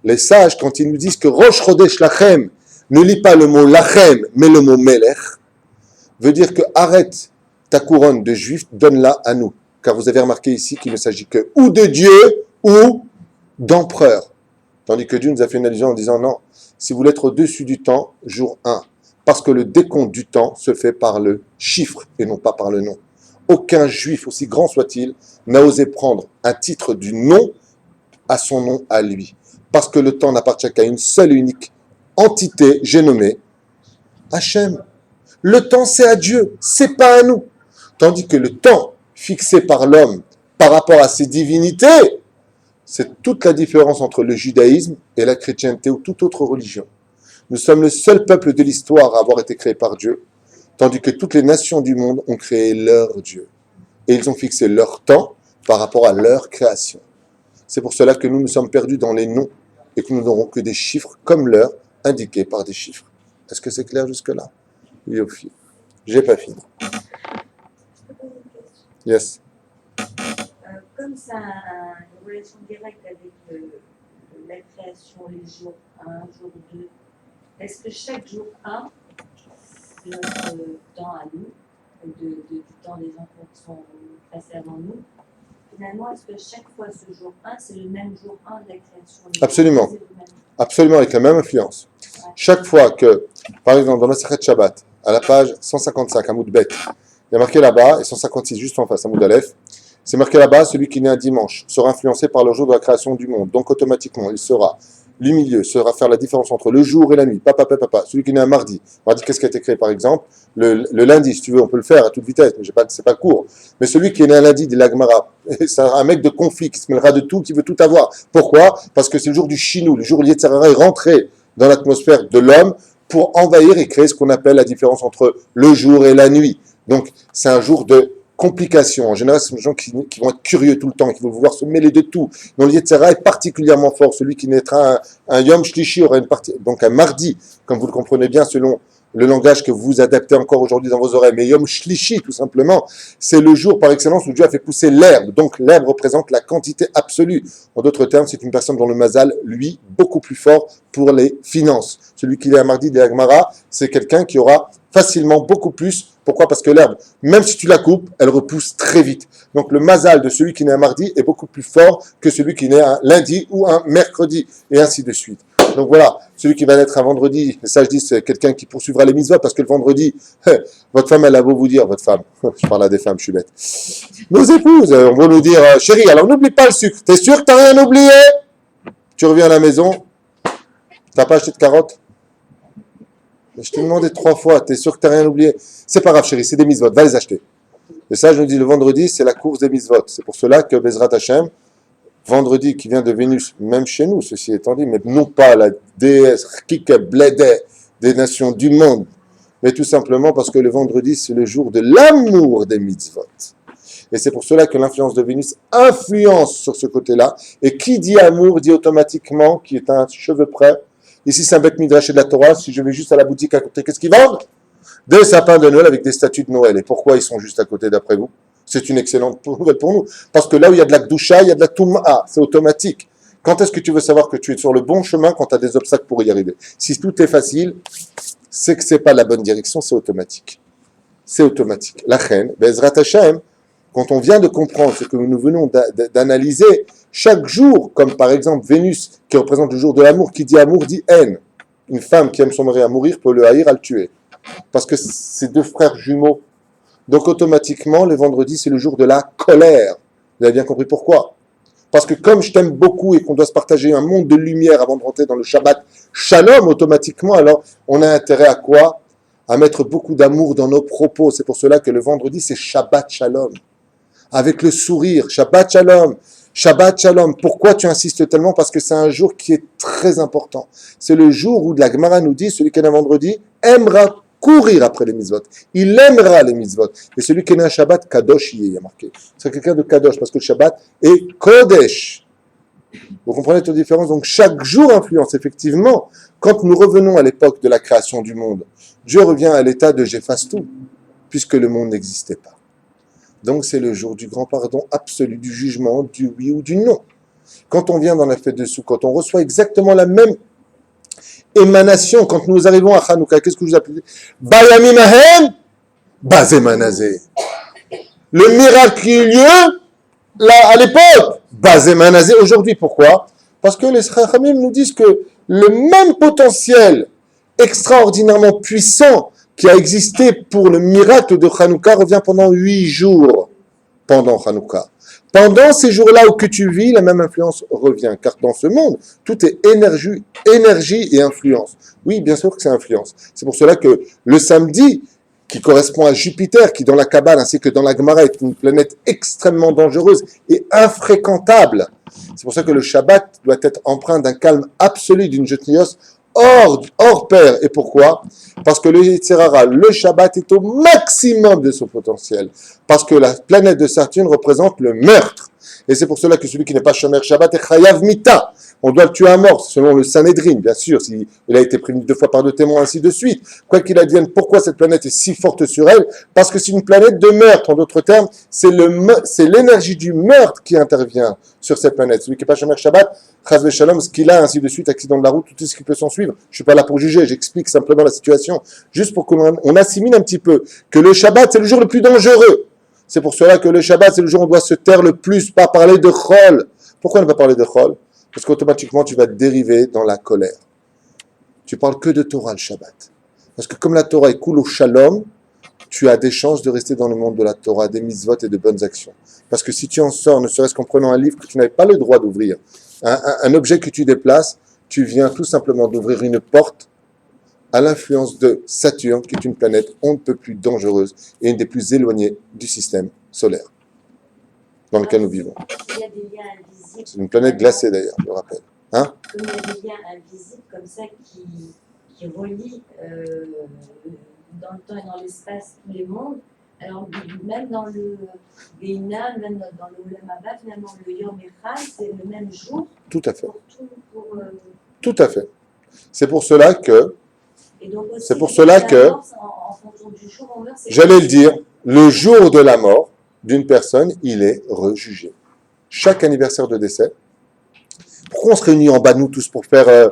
Les sages, quand ils nous disent que Rosh Chodesh Lachem ne lit pas le mot Lachem, mais le mot Melech, veut dire que arrête ta couronne de juif, donne-la à nous. Car vous avez remarqué ici qu'il ne s'agit que ou de Dieu ou d'empereur. Tandis que Dieu nous a fait une allusion en disant non, si vous voulez être au-dessus du temps, jour 1. Parce que le décompte du temps se fait par le chiffre et non pas par le nom. Aucun juif, aussi grand soit-il, n'a osé prendre un titre du nom à son nom à lui. Parce que le temps n'appartient qu'à une seule et unique entité, j'ai nommé Hachem. Le temps, c'est à Dieu, c'est pas à nous. Tandis que le temps fixé par l'homme par rapport à ses divinités, c'est toute la différence entre le judaïsme et la chrétienté ou toute autre religion. Nous sommes le seul peuple de l'histoire à avoir été créé par Dieu, tandis que toutes les nations du monde ont créé leur Dieu. Et ils ont fixé leur temps par rapport à leur création. C'est pour cela que nous nous sommes perdus dans les noms et que nous n'aurons que des chiffres comme l'heure indiqués par des chiffres. Est-ce que c'est clair jusque-là? Oui, au fil. J'ai pas fini. Yes. Comme ça a une relation directe avec la création, les jours 1, jour 2, est-ce que chaque jour 1, c'est notre temps à nous, du temps des gens qui sont passés avant nous, finalement, est-ce que chaque fois ce jour 1, c'est le même jour 1 de la création? Absolument. Absolument, avec la même influence. Ouais. Chaque fois que, par exemple, dans Masechet Shabbat, à la page 155, Hamoud Bet, il y a marqué là-bas, et 156 juste en face, Hamoud Aleph, C'est marqué là-bas, celui qui naît un dimanche sera influencé par le jour de la création du monde. Donc automatiquement, il sera, le milieu sera faire la différence entre le jour et la nuit. Papa. Celui qui naît un mardi. Mardi, qu'est-ce qui a été créé par exemple le lundi, si tu veux, on peut le faire à toute vitesse, mais c'est pas court. Mais celui qui est né un lundi, dit l'Agmara, c'est un mec de conflit, qui se mêlera de tout, qui veut tout avoir. Pourquoi? Parce que c'est le jour du Chinou, le jour où Yetzer Hara est rentré dans l'atmosphère de l'homme pour envahir et créer ce qu'on appelle la différence entre le jour et la nuit. Donc, c'est un jour de complications. En général, ce sont des gens qui vont être curieux tout le temps, qui vont vouloir se mêler de tout. Donc, le Yetzer Hara est particulièrement fort. Celui qui naîtra un Yom Shlishi aura une partie, donc un mardi, comme vous le comprenez bien, selon le langage que vous adaptez encore aujourd'hui dans vos oreilles. Mais Yom Shlishi, tout simplement, c'est le jour par excellence où Dieu a fait pousser l'herbe. Donc, l'herbe représente la quantité absolue. En d'autres termes, c'est une personne dont le mazal, lui, beaucoup plus fort pour les finances. Celui qui est un mardi de Agmara, c'est quelqu'un qui aura facilement beaucoup plus. Pourquoi? Parce que l'herbe, même si tu la coupes, elle repousse très vite. Donc le mazal de celui qui naît un mardi est beaucoup plus fort que celui qui naît un lundi ou un mercredi, et ainsi de suite. Donc voilà, celui qui va naître un vendredi, ça je dis, c'est quelqu'un qui poursuivra les mitzvot, parce que le vendredi, votre femme, elle a beau vous dire, votre femme, je parle à des femmes, je suis bête, nos épouses, on va nous dire, chérie, alors n'oublie pas le sucre, t'es sûr que t'as rien oublié? Tu reviens à la maison, t'as pas acheté de carottes? Je t'ai demandé 3 fois, t'es sûr que t'as rien oublié? C'est pas grave, chérie, c'est des mitzvot, va les acheter. Et ça, je nous dis, le vendredi, c'est la course des mitzvot. C'est pour cela que Bezrat Hashem, vendredi qui vient de Vénus, même chez nous, ceci étant dit, mais non pas la déesse Kike Blédé des nations du monde, mais tout simplement parce que le vendredi, c'est le jour de l'amour des mitzvot. Et c'est pour cela que l'influence de Vénus influence sur ce côté-là. Et qui dit amour dit automatiquement, qui est un cheveu près. Ici, c'est un Beth Midrash et de la Torah. Si je vais juste à la boutique à côté, qu'est-ce qu'ils vendent? Des sapins de Noël avec des statues de Noël. Et pourquoi ils sont juste à côté d'après vous? C'est une excellente nouvelle pour nous. Parce que là où il y a de la Gdusha, il y a de la Touma. C'est automatique. Quand est-ce que tu veux savoir que tu es sur le bon chemin quand tu as des obstacles pour y arriver? Si tout est facile, c'est que ce n'est pas la bonne direction, c'est automatique. C'est automatique. La reine, Bezrat Hashem, quand on vient de comprendre ce que nous venons d'analyser, chaque jour, comme par exemple Vénus, qui représente le jour de l'amour, qui dit amour, dit haine. Une femme qui aime son mari à mourir peut le haïr, à le tuer. Parce que c'est 2 frères jumeaux. Donc automatiquement, le vendredi, c'est le jour de la colère. Vous avez bien compris pourquoi? Parce que comme je t'aime beaucoup et qu'on doit se partager un monde de lumière avant de rentrer dans le Shabbat Shalom, automatiquement, alors on a intérêt à quoi? À mettre beaucoup d'amour dans nos propos. C'est pour cela que le vendredi, c'est Shabbat Shalom. Avec le sourire, Shabbat Shalom. Shabbat Shalom. Pourquoi tu insistes tellement? Parce que c'est un jour qui est très important. C'est le jour où la Gemara nous dit, celui qui est un vendredi aimera courir après les mitzvot. Il aimera les mitzvot. Et celui qui est né un Shabbat, Kadosh y est, il y a marqué. C'est quelqu'un de Kadosh, parce que le Shabbat est Kodesh. Vous comprenez toute différence? Donc chaque jour influence, effectivement. Quand nous revenons à l'époque de la création du monde, Dieu revient à l'état de j'efface tout, puisque le monde n'existait pas. Donc c'est le jour du grand pardon absolu, du jugement, du oui ou du non. Quand on vient dans la fête de Sukkot, on reçoit exactement la même émanation. Quand nous arrivons à Hanouka, qu'est-ce que vous appelez? Bayamim Ahem, Bazemanazé. Le miracle qui a eu lieu là, à l'époque, Bazemanazé aujourd'hui. Pourquoi? Parce que les Chachamim nous disent que le même potentiel extraordinairement puissant qui a existé pour le miracle de Hanouka revient pendant 8 jours pendant Hanouka. Pendant ces jours-là où que tu vis, la même influence revient. Car dans ce monde, tout est énergie et influence. Oui, bien sûr que c'est influence. C'est pour cela que le samedi, qui correspond à Jupiter, qui dans la Kabbale ainsi que dans la Gemara est une planète extrêmement dangereuse et infréquentable. C'est pour ça que le Shabbat doit être empreint d'un calme absolu, d'une gentillesse hors pair. Et pourquoi? Parce que le Yetzer Hara, le Shabbat est au maximum de son potentiel. Parce que la planète de Saturne représente le meurtre. Et c'est pour cela que celui qui n'est pas Shomer Shabbat est Chayav Mita. On doit le tuer à mort, selon le Sanhedrin, bien sûr, s'il a été prévenu 2 fois par 2 témoins, ainsi de suite. Quoi qu'il advienne, pourquoi cette planète est si forte sur elle? Parce que c'est une planète de meurtre. En d'autres termes, c'est l'énergie du meurtre qui intervient sur cette planète. Celui qui n'est pas Shomer Shabbat, Chaz Veshalom, ce qu'il a, ainsi de suite, accident de la route, tout ce qui peut s'en suivre. Je ne suis pas là pour juger, j'explique simplement la situation, juste pour qu'on assimile un petit peu que le Shabbat, c'est le jour le plus dangereux. C'est pour cela que le Shabbat, c'est le jour où on doit se taire le plus, pas parler de Chol. Pourquoi ne pas parler de Chol? Parce qu'automatiquement, tu vas te dériver dans la colère. Tu parles que de Torah le Shabbat. Parce que comme la Torah est cool au Shalom, tu as des chances de rester dans le monde de la Torah, des mitzvot et de bonnes actions. Parce que si tu en sors, ne serait-ce qu'en prenant un livre que tu n'avais pas le droit d'ouvrir, un objet que tu déplaces, tu viens tout simplement d'ouvrir une porte à l'influence de Saturne, qui est une planète on ne peut plus dangereuse et une des plus éloignées du système solaire dans lequel nous vivons. Il y a des liens invisibles. C'est une planète glacée d'ailleurs, je le rappelle. Hein? Comme il y a des liens invisibles comme ça qui relient dans le temps et dans l'espace tous les mondes. Alors même dans le Gehinam, même dans le Olam Haba, finalement le Yom Echad, c'est le même jour. Tout à fait. Pour tout, Tout à fait. C'est pour cela que, et donc aussi, c'est pour cela que, en fonction du jour, on meurt, j'allais le dire, le jour de la mort d'une personne, il est rejugé. Chaque anniversaire de décès, pourquoi on se réunit en bas nous tous pour faire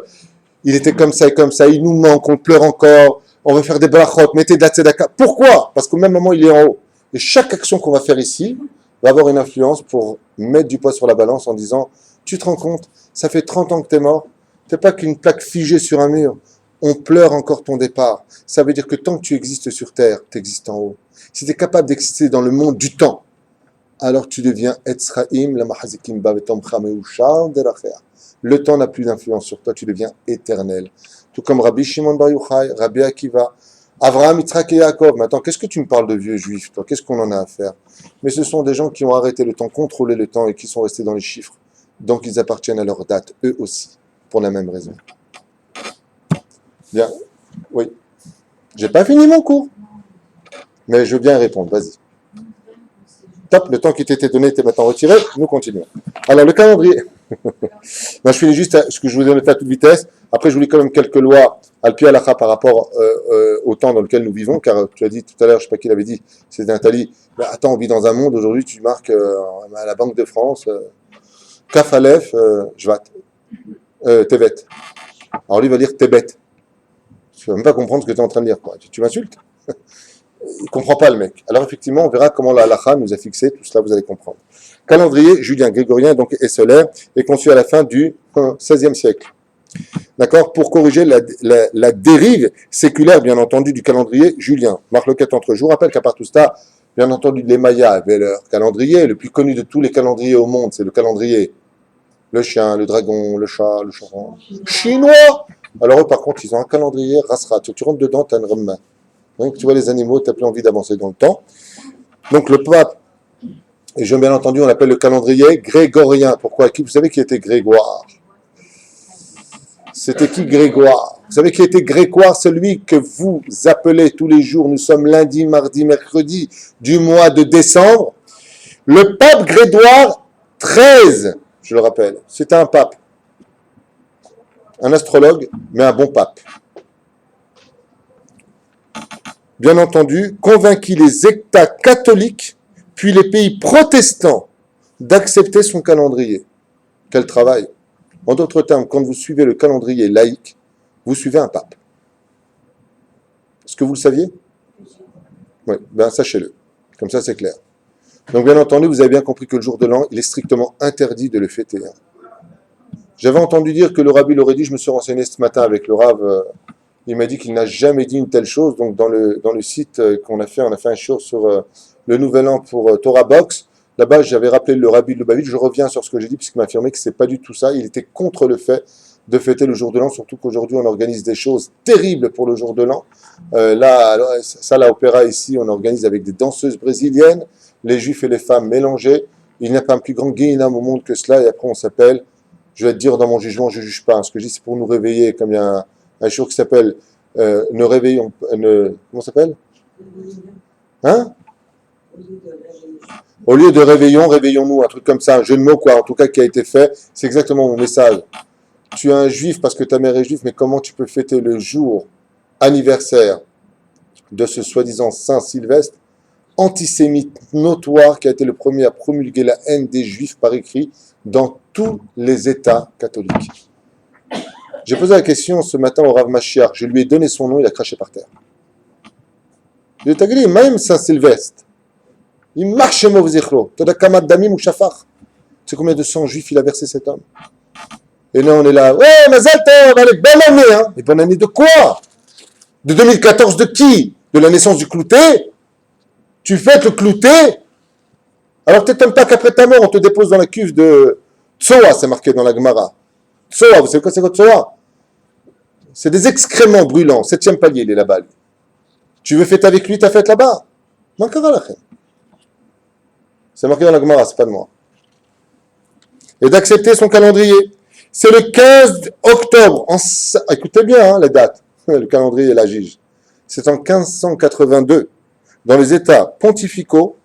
il était comme ça et comme ça, il nous manque, on pleure encore, on va faire des brachot, mettez de la tzedaka. Pourquoi? Parce qu'au même moment, il est en haut. Et chaque action qu'on va faire ici va avoir une influence pour mettre du poids sur la balance en disant, tu te rends compte, ça fait 30 ans que tu es mort, tu n'es pas qu'une plaque figée sur un mur. On pleure encore ton départ. Ça veut dire que tant que tu existes sur Terre, tu existes en haut. Si tu es capable d'exister dans le monde du temps, alors tu deviens Etzraim, la Mahazikim Bavetom Chameusha, Derachea. Le temps n'a plus d'influence sur toi, tu deviens éternel. Tout comme Rabbi Shimon Bar Yochai, Rabbi Akiva, Avraham, Yitzhak et Yaakov. Maintenant, qu'est-ce que tu me parles de vieux juifs, toi? Qu'est-ce qu'on en a à faire? Mais ce sont des gens qui ont arrêté le temps, contrôlé le temps et qui sont restés dans les chiffres. Donc, ils appartiennent à leur date, eux aussi, pour la même raison. Bien, oui. J'ai pas fini mon cours, mais je veux bien répondre, vas-y. Top, le temps qui t'était donné était maintenant retiré, nous continuons. Alors, le calendrier. Moi, je finis juste ce que je vous ai noté à toute vitesse. Après, je vous lis quand même quelques lois al-pi halakha par rapport au temps dans lequel nous vivons, car tu as dit tout à l'heure, je ne sais pas qui l'avait dit, c'était Nathalie, mais attends, on vit dans un monde, aujourd'hui, tu marques à la Banque de France, Kaf Aleph, Jvat, Tevet. Alors lui va dire Tebet. Tu ne vas même pas comprendre ce que tu es en train de dire, quoi. Tu m'insultes? Il ne comprend pas le mec. Alors effectivement, on verra comment la halakha nous a fixé, tout cela vous allez comprendre. Calendrier julien grégorien donc et solaire est conçu à la fin du XVIe siècle. D'accord? Pour corriger la dérive séculaire, bien entendu, du calendrier julien. Marque le 4 entre jours. Rappelle qu'à part tout ça, bien entendu, les Mayas avaient leur calendrier. Le plus connu de tous les calendriers au monde, c'est le calendrier. Le chien, le dragon, le chat, le charan. Chinois! Alors eux, par contre, ils ont un calendrier rasrat. Tu rentres dedans, tu as une remma. Donc, tu vois les animaux, tu n'as plus envie d'avancer dans le temps. Donc le pape, et bien entendu, on l'appelle le calendrier grégorien. Pourquoi? Vous savez qui était Grégoire? C'était qui Grégoire? Vous savez qui était Grégoire? Celui que vous appelez tous les jours, nous sommes lundi, mardi, mercredi du mois de décembre. Le pape Grégoire XIII, je le rappelle, c'était un pape. Un astrologue, mais un bon pape. Bien entendu, convainquit les États catholiques, puis les pays protestants, d'accepter son calendrier. Quel travail! En d'autres termes, quand vous suivez le calendrier laïque, vous suivez un pape. Est-ce que vous le saviez? Oui, bien sachez-le. Comme ça, c'est clair. Donc, bien entendu, vous avez bien compris que le jour de l'an, il est strictement interdit de le fêter. J'avais entendu dire que le rabbi l'aurait dit, je me suis renseigné ce matin avec le rav, il m'a dit qu'il n'a jamais dit une telle chose. Donc, dans le site qu'on a fait, on a fait un show sur le nouvel an pour Torah Box. Là-bas, j'avais rappelé le rabbi de Lubavitch. Je reviens sur ce que j'ai dit, puisqu'il m'a affirmé que c'est pas du tout ça. Il était contre le fait de fêter le jour de l'an, surtout qu'aujourd'hui, on organise des choses terribles pour le jour de l'an. Là, l'opéra ici, on organise avec des danseuses brésiliennes, les juifs et les femmes mélangés. Il n'y a pas un plus grand guéhinam au monde que cela. Et après, on s'appelle, je vais te dire dans mon jugement, je ne juge pas. Ce que je dis, c'est pour nous réveiller, comme il y a un show qui s'appelle Ne réveillons, comment ça s'appelle? Hein? Au lieu de réveillons, réveillons-nous, un truc comme ça, un jeu de mots, quoi, en tout cas qui a été fait, c'est exactement mon message. Tu es un juif parce que ta mère est juive, mais comment tu peux fêter le jour anniversaire de ce soi-disant Saint Sylvestre, antisémite notoire, qui a été le premier à promulguer la haine des juifs par écrit dans tous les États catholiques. J'ai posé la question ce matin au Rav Mashiach, je lui ai donné son nom, il a craché par terre. Je lui ai dit, même Saint Sylvestre, il marche chez Movzichro. Tu sais combien de sang juifs il a versé cet homme? Et là, on est là. Ouais, Mazal Tov, allez, bonne année. Hein. Et bonne année de quoi? De 2014 de qui? De la naissance du clouté? Tu fais te clouter. Alors tu n'aimes pas qu'après ta mort, on te dépose dans la cuve de Tsoa, c'est marqué dans la Gemara. Tsoa, vous savez quoi c'est quoi Tsoa? C'est des excréments brûlants. 7e palier, il est là-bas. Tu veux fêter avec lui ta fête là-bas? C'est marqué dans la Gemara, c'est pas de moi. Et d'accepter son calendrier. C'est le 15 octobre. Écoutez bien les dates. Le calendrier et la Gige. C'est en 1582, dans les États pontificaux,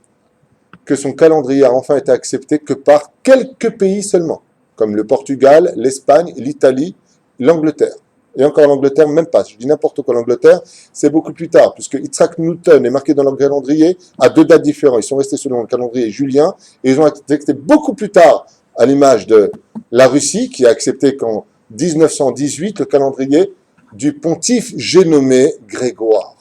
que son calendrier a enfin été accepté que par quelques pays seulement, comme le Portugal, l'Espagne, l'Italie, l'Angleterre. Et encore l'Angleterre, même pas. Je dis n'importe quoi, l'Angleterre, c'est beaucoup plus tard, puisque Isaac Newton est marqué dans leur calendrier à 2 dates différentes. Ils sont restés selon le calendrier julien, et ils ont accepté beaucoup plus tard, à l'image de la Russie, qui a accepté qu'en 1918, le calendrier du pontife j'ai nommé Grégoire.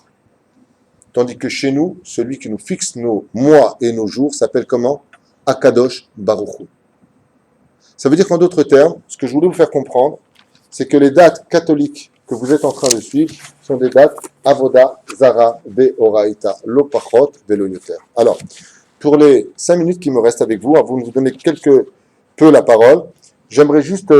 Tandis que chez nous, celui qui nous fixe nos mois et nos jours s'appelle comment? Akadosh Baruch Hu. Ça veut dire qu'en d'autres termes, ce que je voulais vous faire comprendre, c'est que les dates catholiques que vous êtes en train de suivre sont des dates Avoda, Zara, Beoraita, Lo Pachot, Velo Yoter. Alors, pour les 5 minutes qui me restent avec vous, avant de vous donner quelque peu la parole, j'aimerais juste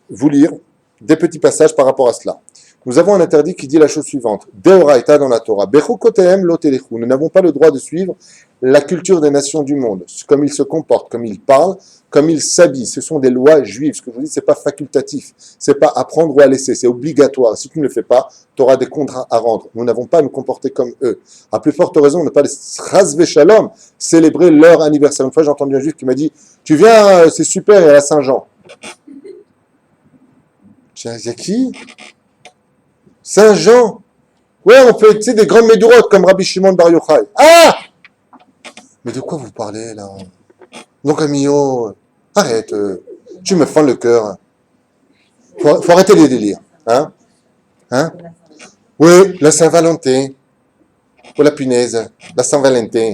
vous lire des petits passages par rapport à cela. Nous avons un interdit qui dit la chose suivante. Deoraita dans la Torah. Bechukotehem lo telechu. Nous n'avons pas le droit de suivre la culture des nations du monde. Comme ils se comportent, comme ils parlent, comme ils s'habillent. Ce sont des lois juives. Ce que je vous dis, c'est pas facultatif. C'est pas à prendre ou à laisser. C'est obligatoire. Si tu ne le fais pas, tu auras des comptes à rendre. Nous n'avons pas à nous comporter comme eux. À plus forte raison, ne pas les Chas Shalom célébrer leur anniversaire. Une fois, j'ai entendu un juif qui m'a dit, tu viens, c'est super, il y a la Saint-Jean. Il y a qui? Saint-Jean. Ouais, on peut être des grandes médurotes comme Rabbi Shimon Bar Yochai. Ah! Mais de quoi vous parlez là? Donc Amio, arrête. Tu me fends le cœur. Faut arrêter les délires. Hein? Oui, la Saint-Valentin. Oh la punaise. La Saint-Valentin.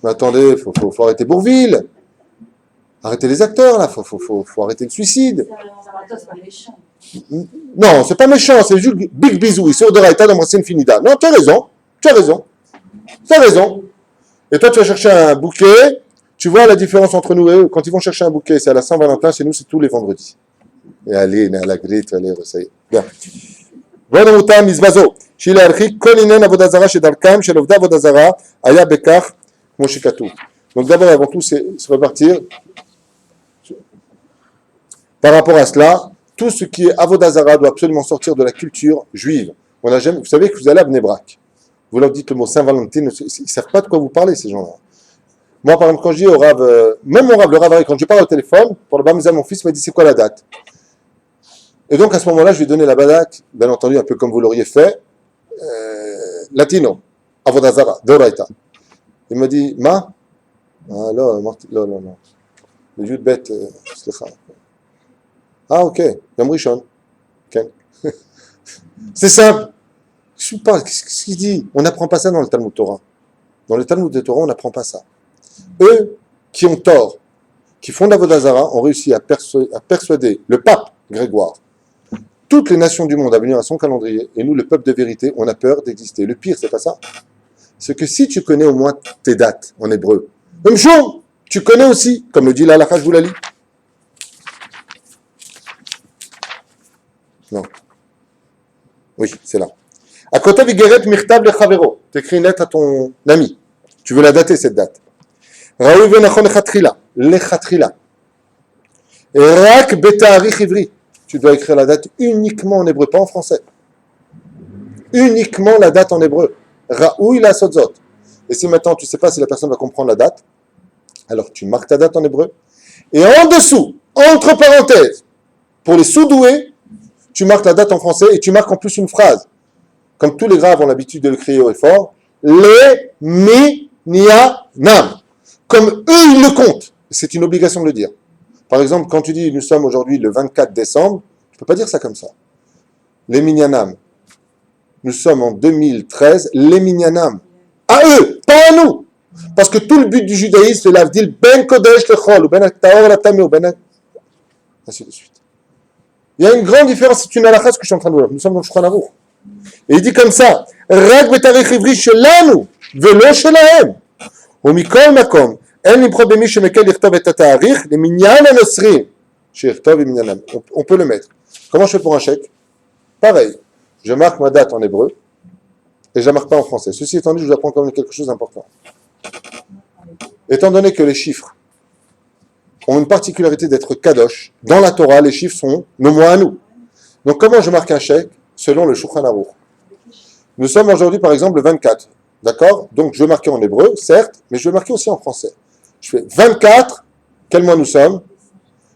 Mais attendez, faut arrêter Bourville. Arrêtez les acteurs là. Faut arrêter le suicide. C'est pas méchant. Non, c'est pas méchant, c'est juste big bisou, il sort de Raïta dans Marcine Finida. Non, tu as raison. Et toi, tu vas chercher un bouquet, tu vois la différence entre nous et eux. Quand ils vont chercher un bouquet, c'est à la Saint-Valentin, chez nous, c'est tous les vendredis. Et allez, à la grille, allez, ça y est. Bien. Voilà, Moutam, Mizvazo. Chez l'archi, Kolinen Avodazara, chez Darkam, chez l'Ovda Avodazara, Aya Bekar, Moshikatu. Donc d'abord, avant tout, c'est se repartir. Par rapport à cela, tout ce qui est Avodazara doit absolument sortir de la culture juive. On a jamais, vous savez que vous allez à Bnei Brak. Vous leur dites le mot Saint-Valentin, ils ne savent pas de quoi vous parlez, ces gens-là. Moi, par exemple, quand je dis au Rav, même mon Rav, le Rav, quand je parle au téléphone, pour le Bamizal, mon fils m'a dit c'est quoi la date? Et donc, à ce moment-là, je lui ai donné la date, bien entendu, un peu comme vous l'auriez fait, latino, Avodazara, Doraita. Il m'a dit, Ma? Ah, non. Le jus de bête, ah, ok, Yom Rishon. Okay. C'est simple. Je ne sais pas, qu'est-ce qu'il dit? On n'apprend pas ça dans le Talmud Torah. Dans le Talmud de Torah, on n'apprend pas ça. Eux, qui ont tort, qui font d'Avodazara, ont réussi à persuader le pape Grégoire, toutes les nations du monde à venir à son calendrier, et nous, le peuple de vérité, on a peur d'exister. Le pire, c'est pas ça. C'est que si tu connais au moins tes dates en hébreu, même chose, tu connais aussi, comme le dit l'Halakha, je vous la lis. Non. Oui, c'est là. À côté de Geret Mirtab le Chavero, tu écris une lettre à ton ami. Tu veux la dater, cette date. Raoui Venachon Lechatchila. Et Rak Beta'arich Ivri. Tu dois écrire la date uniquement en hébreu, pas en français. Uniquement la date en hébreu. Raoui la Sotzot. Et si maintenant tu ne sais pas si la personne va comprendre la date, alors tu marques ta date en hébreu. Et en dessous, entre parenthèses, pour les sous-doués, tu marques la date en français et tu marques en plus une phrase. Comme tous les graves ont l'habitude de le crier haut et fort, les minyanam. Comme eux, ils le comptent. C'est une obligation de le dire. Par exemple, quand tu dis nous sommes aujourd'hui le 24 décembre, tu ne peux pas dire ça comme ça. Les minyanam. Nous sommes en 2013, les minyanam. À eux, pas à nous. Parce que tout le but du judaïsme, c'est l'avdil ben kodesh lechol, ou ben taor la tamé, ou ben ainsi de suite. Il y a une grande différence, c'est une halakha ce que je suis en train de vous dire. Nous sommes dans le Shulchan Aruch. Et il dit comme ça, Rak betarich ivri shelanu, velo shelahem. ומכל מקום, אין למחוא במי שמקל לכתוב את התאריך למניין הנוצרים, שיכתוב למניינם. On peut le mettre. Comment je fais pour un chèque? Pareil, je marque ma date en hébreu et je la marque pas en français. Ceci étant dit, je vous apprends quand même quelque chose d'important. Étant donné que les chiffres ont une particularité d'être kadosh, dans la Torah, les chiffres sont nos mois à nous. Donc comment je marque un chèque? Selon le Shulchan Aruch. Nous sommes aujourd'hui par exemple le 24, d'accord? Donc je vais marquer en hébreu, certes, mais je vais marquer aussi en français. Je fais 24, quel mois nous sommes?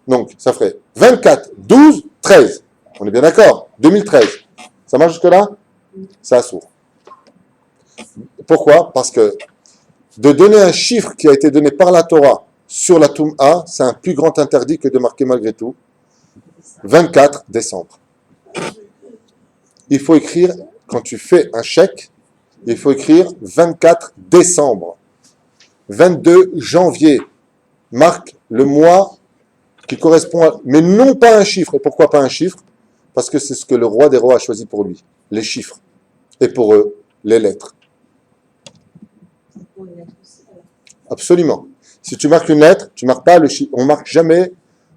Donc ça ferait 24, 12, 13. On est bien d'accord? 2013. Ça marche jusque-là? Ça sourd. Pourquoi? Parce que de donner un chiffre qui a été donné par la Torah sur la Toum'a, c'est un plus grand interdit que de marquer malgré tout 24 décembre. Il faut écrire, quand tu fais un chèque, il faut écrire 24 décembre. 22 janvier marque le mois qui correspond à... Mais non pas un chiffre. Et pourquoi pas un chiffre? Parce que c'est ce que le roi des rois a choisi pour lui, les chiffres. Et pour eux, les lettres. Absolument. Si tu marques une lettre, tu marques pas le chiffre. On marque jamais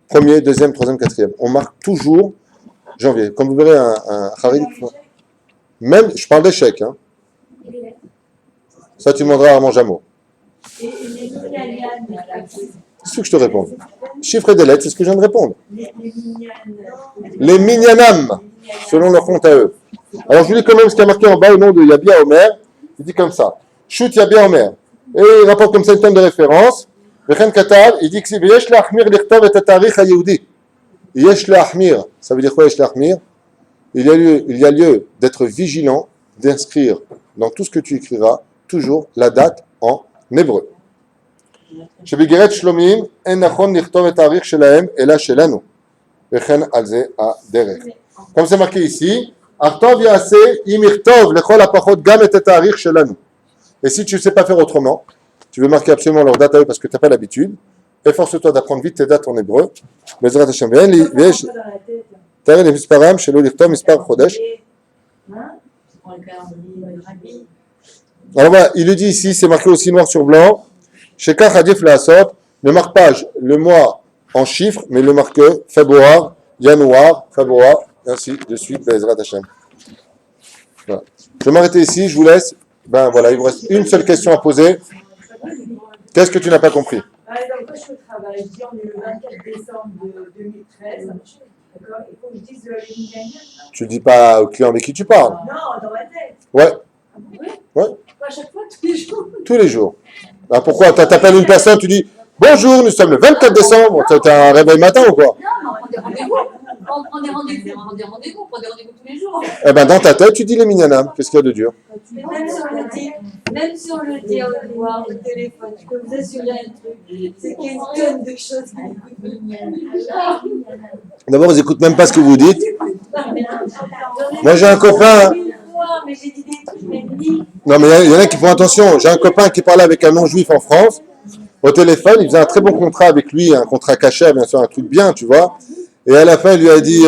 premier, deuxième, troisième, quatrième. On marque toujours janvier. Comme vous verrez, un Haredi, même, je parle d'échec, hein. Ça, tu demanderas à Armand Jameau. C'est ce que je te réponds. Chiffre et des lettres, c'est ce que je viens de répondre. Les minyanam, selon leur compte à eux. Alors, je vous dis quand même ce qui a marqué en bas au nom de Yabia Omer. Il dit comme ça. Shoot Yabia Omer. Et il rapporte comme ça une tonne de références. Vechen Katal, il dit que c'est Yesh Lahmir Lichtov et Tatarich HaYehudi. Yesh Lahmir, ça veut dire quoi Yesh Lahmir? Il y a lieu d'être vigilant, d'inscrire dans tout ce que tu écriras, toujours la date en hébreu. שבגרת שלומים אין נכון לכתוב את התאריך שלהם אלא שלנו וכן על זה הדרך. Comme c'est marqué ici, הכתוב יעשה אם יכתוב לכל הפחות גם את התאריך שלנו. Et si tu ne sais pas faire autrement, tu veux marquer absolument leur date à eux parce que tu n'as pas l'habitude, efforce-toi d'apprendre vite tes dates en hébreu. בעזרת השם. ויש תאר למספרם שלא לכתוב מספר חודש. Alors voilà, il le dit ici, c'est marqué aussi noir sur blanc. Shekach Hadif Laasot ne marque pas le mois en chiffres, mais le marque février, janvier, février, et ainsi de suite, Bezrat Hashem. Voilà. Je vais m'arrêter ici, je vous laisse. Ben voilà, il vous reste une seule question à poser. Qu'est-ce que tu n'as pas compris? Par exemple, quand je suis au travail, je dis on est le 24 décembre de 2013, d'accord? Il faut que je dise les Minyanim. Tu ne dis pas au client avec qui tu parles. Non, dans ma tête. Ouais. Oui? Ouais. À chaque fois, tous les jours. Tous les jours. Ben pourquoi? Tu appelles une personne, tu dis bonjour, nous sommes le 24 décembre. Tu as un réveil matin ou quoi? Non, on prend des rendez-vous. On prend des rendez-vous tous les jours. Eh ben dans ta tête, tu dis les minyanam. Qu'est-ce qu'il y a de dur? Même si on le dit, on le voit au téléphone, je peux vous assurer un truc, c'est qu'il y a une tonne de choses qui écoutent Minyanim. D'abord, ils n'écoutent même pas ce que vous dites. Moi, j'ai un copain. Mais j'ai dit des trucs, mais dit. Non, mais il y en a qui font attention. J'ai un copain qui parlait avec un non-juif en France. Au téléphone, il faisait un très bon contrat avec lui, un contrat caché, bien sûr, un truc bien, tu vois. Et à la fin, il lui a dit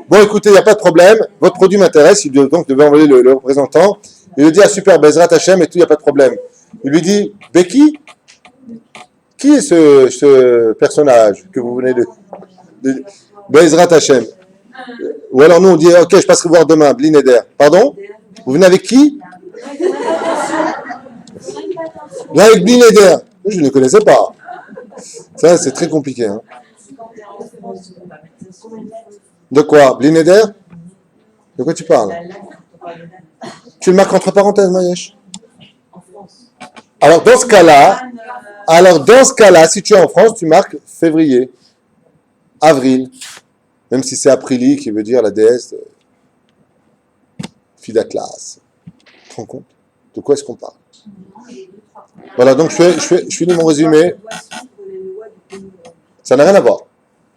bon, écoutez, il n'y a pas de problème, votre produit m'intéresse. Il donc devait envoyer le représentant. Il lui dit super, Bezrat Hashem et tout, il n'y a pas de problème. Il lui dit Becky, qui est ce personnage que vous venez de Bezrat Hashem? Ou alors nous, on dit ok, je passerai voir demain, Blineder. Pardon? Vous venez avec qui? Là, avec Blineder. Je ne le connaissais pas. Ça, c'est très compliqué. Hein. De quoi? Blineder? De quoi tu parles? Tu le marques entre parenthèses, Mayesh? Alors, dans ce cas-là, si tu es en France, tu marques février, avril, même si c'est Aprili qui veut dire la déesse Fidaklas. Tu te rends compte? De quoi est-ce qu'on parle? Voilà, donc je finis mon résumé. Ça n'a rien à voir.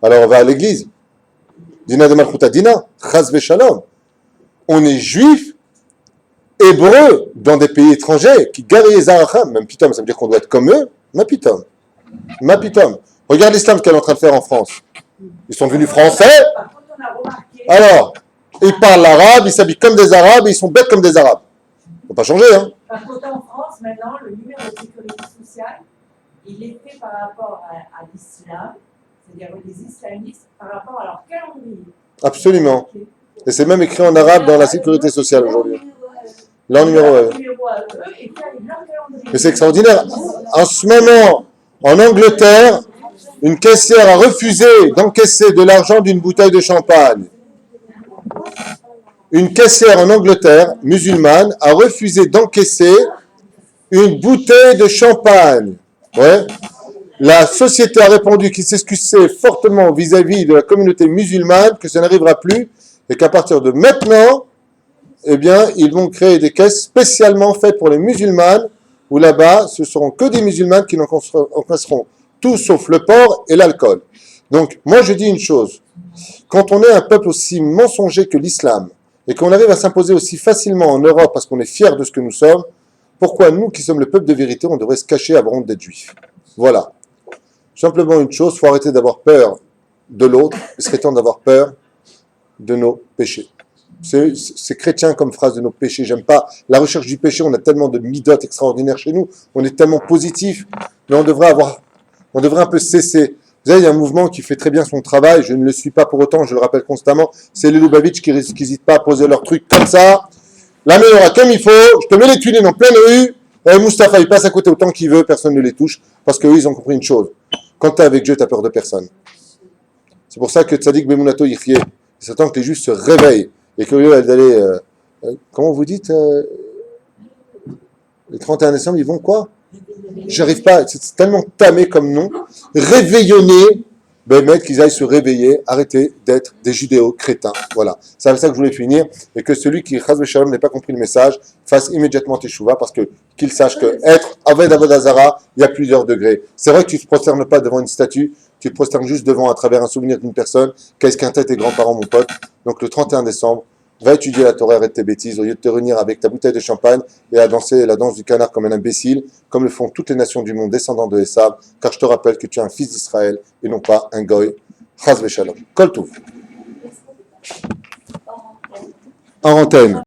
Alors on va à l'église. Dina de Malchuta Dina, Chaz Veshalom. On est juif, hébreu, dans des pays étrangers, qui garent Zaracham. Même Pitom, ça veut dire qu'on doit être comme eux. Ma Pitom. Regarde l'islam qu'elle est en train de faire en France. Ils sont devenus français. Alors, ils parlent l'arabe, ils s'habillent comme des arabes, ils sont bêtes comme des arabes. Il ne faut pas changer, hein. Par contre, en France, France maintenant, le numéro de sécurité sociale, il est fait par rapport à l'islam, c'est-à-dire les islamistes, par rapport à leur calendrier. Absolument. Et c'est même écrit en arabe dans la sécurité sociale aujourd'hui. Leur numéro. Leur numéro à eux et puis avec leur calendrier. Mais c'est extraordinaire. En ce moment, en Angleterre, une caissière a refusé d'encaisser de l'argent d'une bouteille de champagne. Une caissière en Angleterre, musulmane, a refusé d'encaisser une bouteille de champagne. Ouais. La société a répondu qu'il s'excusait fortement vis-à-vis de la communauté musulmane, que ça n'arrivera plus, et qu'à partir de maintenant, eh bien, ils vont créer des caisses spécialement faites pour les musulmanes, où là-bas, ce seront que des musulmanes qui encaisseront tout sauf le porc et l'alcool. Donc, moi, je dis une chose. Quand on est un peuple aussi mensonger que l'islam, et qu'on arrive à s'imposer aussi facilement en Europe parce qu'on est fiers de ce que nous sommes, pourquoi nous, qui sommes le peuple de vérité, on devrait se cacher avoir honte d'être juifs? Voilà. Simplement une chose, il faut arrêter d'avoir peur de l'autre, il serait temps d'avoir peur de nos péchés. C'est chrétien comme phrase, de nos péchés. J'aime pas la recherche du péché. On a tellement de midotes extraordinaires chez nous. On est tellement positif. Mais on devrait un peu cesser. Vous savez, il y a un mouvement qui fait très bien son travail. Je ne le suis pas pour autant. Je le rappelle constamment. C'est les Lubavitch qui n'hésitent pas à poser leur truc comme ça. La meilleure comme il faut. Je te mets les tuiles en pleine rue. Et Mustapha, il passe à côté autant qu'il veut. Personne ne les touche. Parce qu'eux, ils ont compris une chose. Quand tu es avec Dieu, tu n'as peur de personne. C'est pour ça que Tzadik Bemunato Yichye. C'est temps que les Juifs se réveillent. Et que lieu d'aller, comment vous dites, le 31 décembre, ils vont quoi? J'arrive pas, c'est tellement tamé comme nom. Réveillonner, ben mettre qu'ils aillent se réveiller, arrêter d'être des judéo-crétins. Voilà, c'est avec ça que je voulais finir. Et que celui qui, Chaz Shalom, n'ait pas compris le message, fasse immédiatement teshuva, parce que qu'il sache que être Aved Avodazara, il y a plusieurs degrés. C'est vrai que tu ne te prosternes pas devant une statue, tu te prosternes juste devant, à travers un souvenir d'une personne. Qu'est-ce qu'un tes grands-parents, mon pote? Donc le 31 décembre, va étudier la Torah, arrête tes bêtises, au lieu de te réunir avec ta bouteille de champagne et à danser la danse du canard comme un imbécile, comme le font toutes les nations du monde descendants de Esav, car je te rappelle que tu es un fils d'Israël et non pas un goy. Chaz v'shalom. Kol touv. En antenne.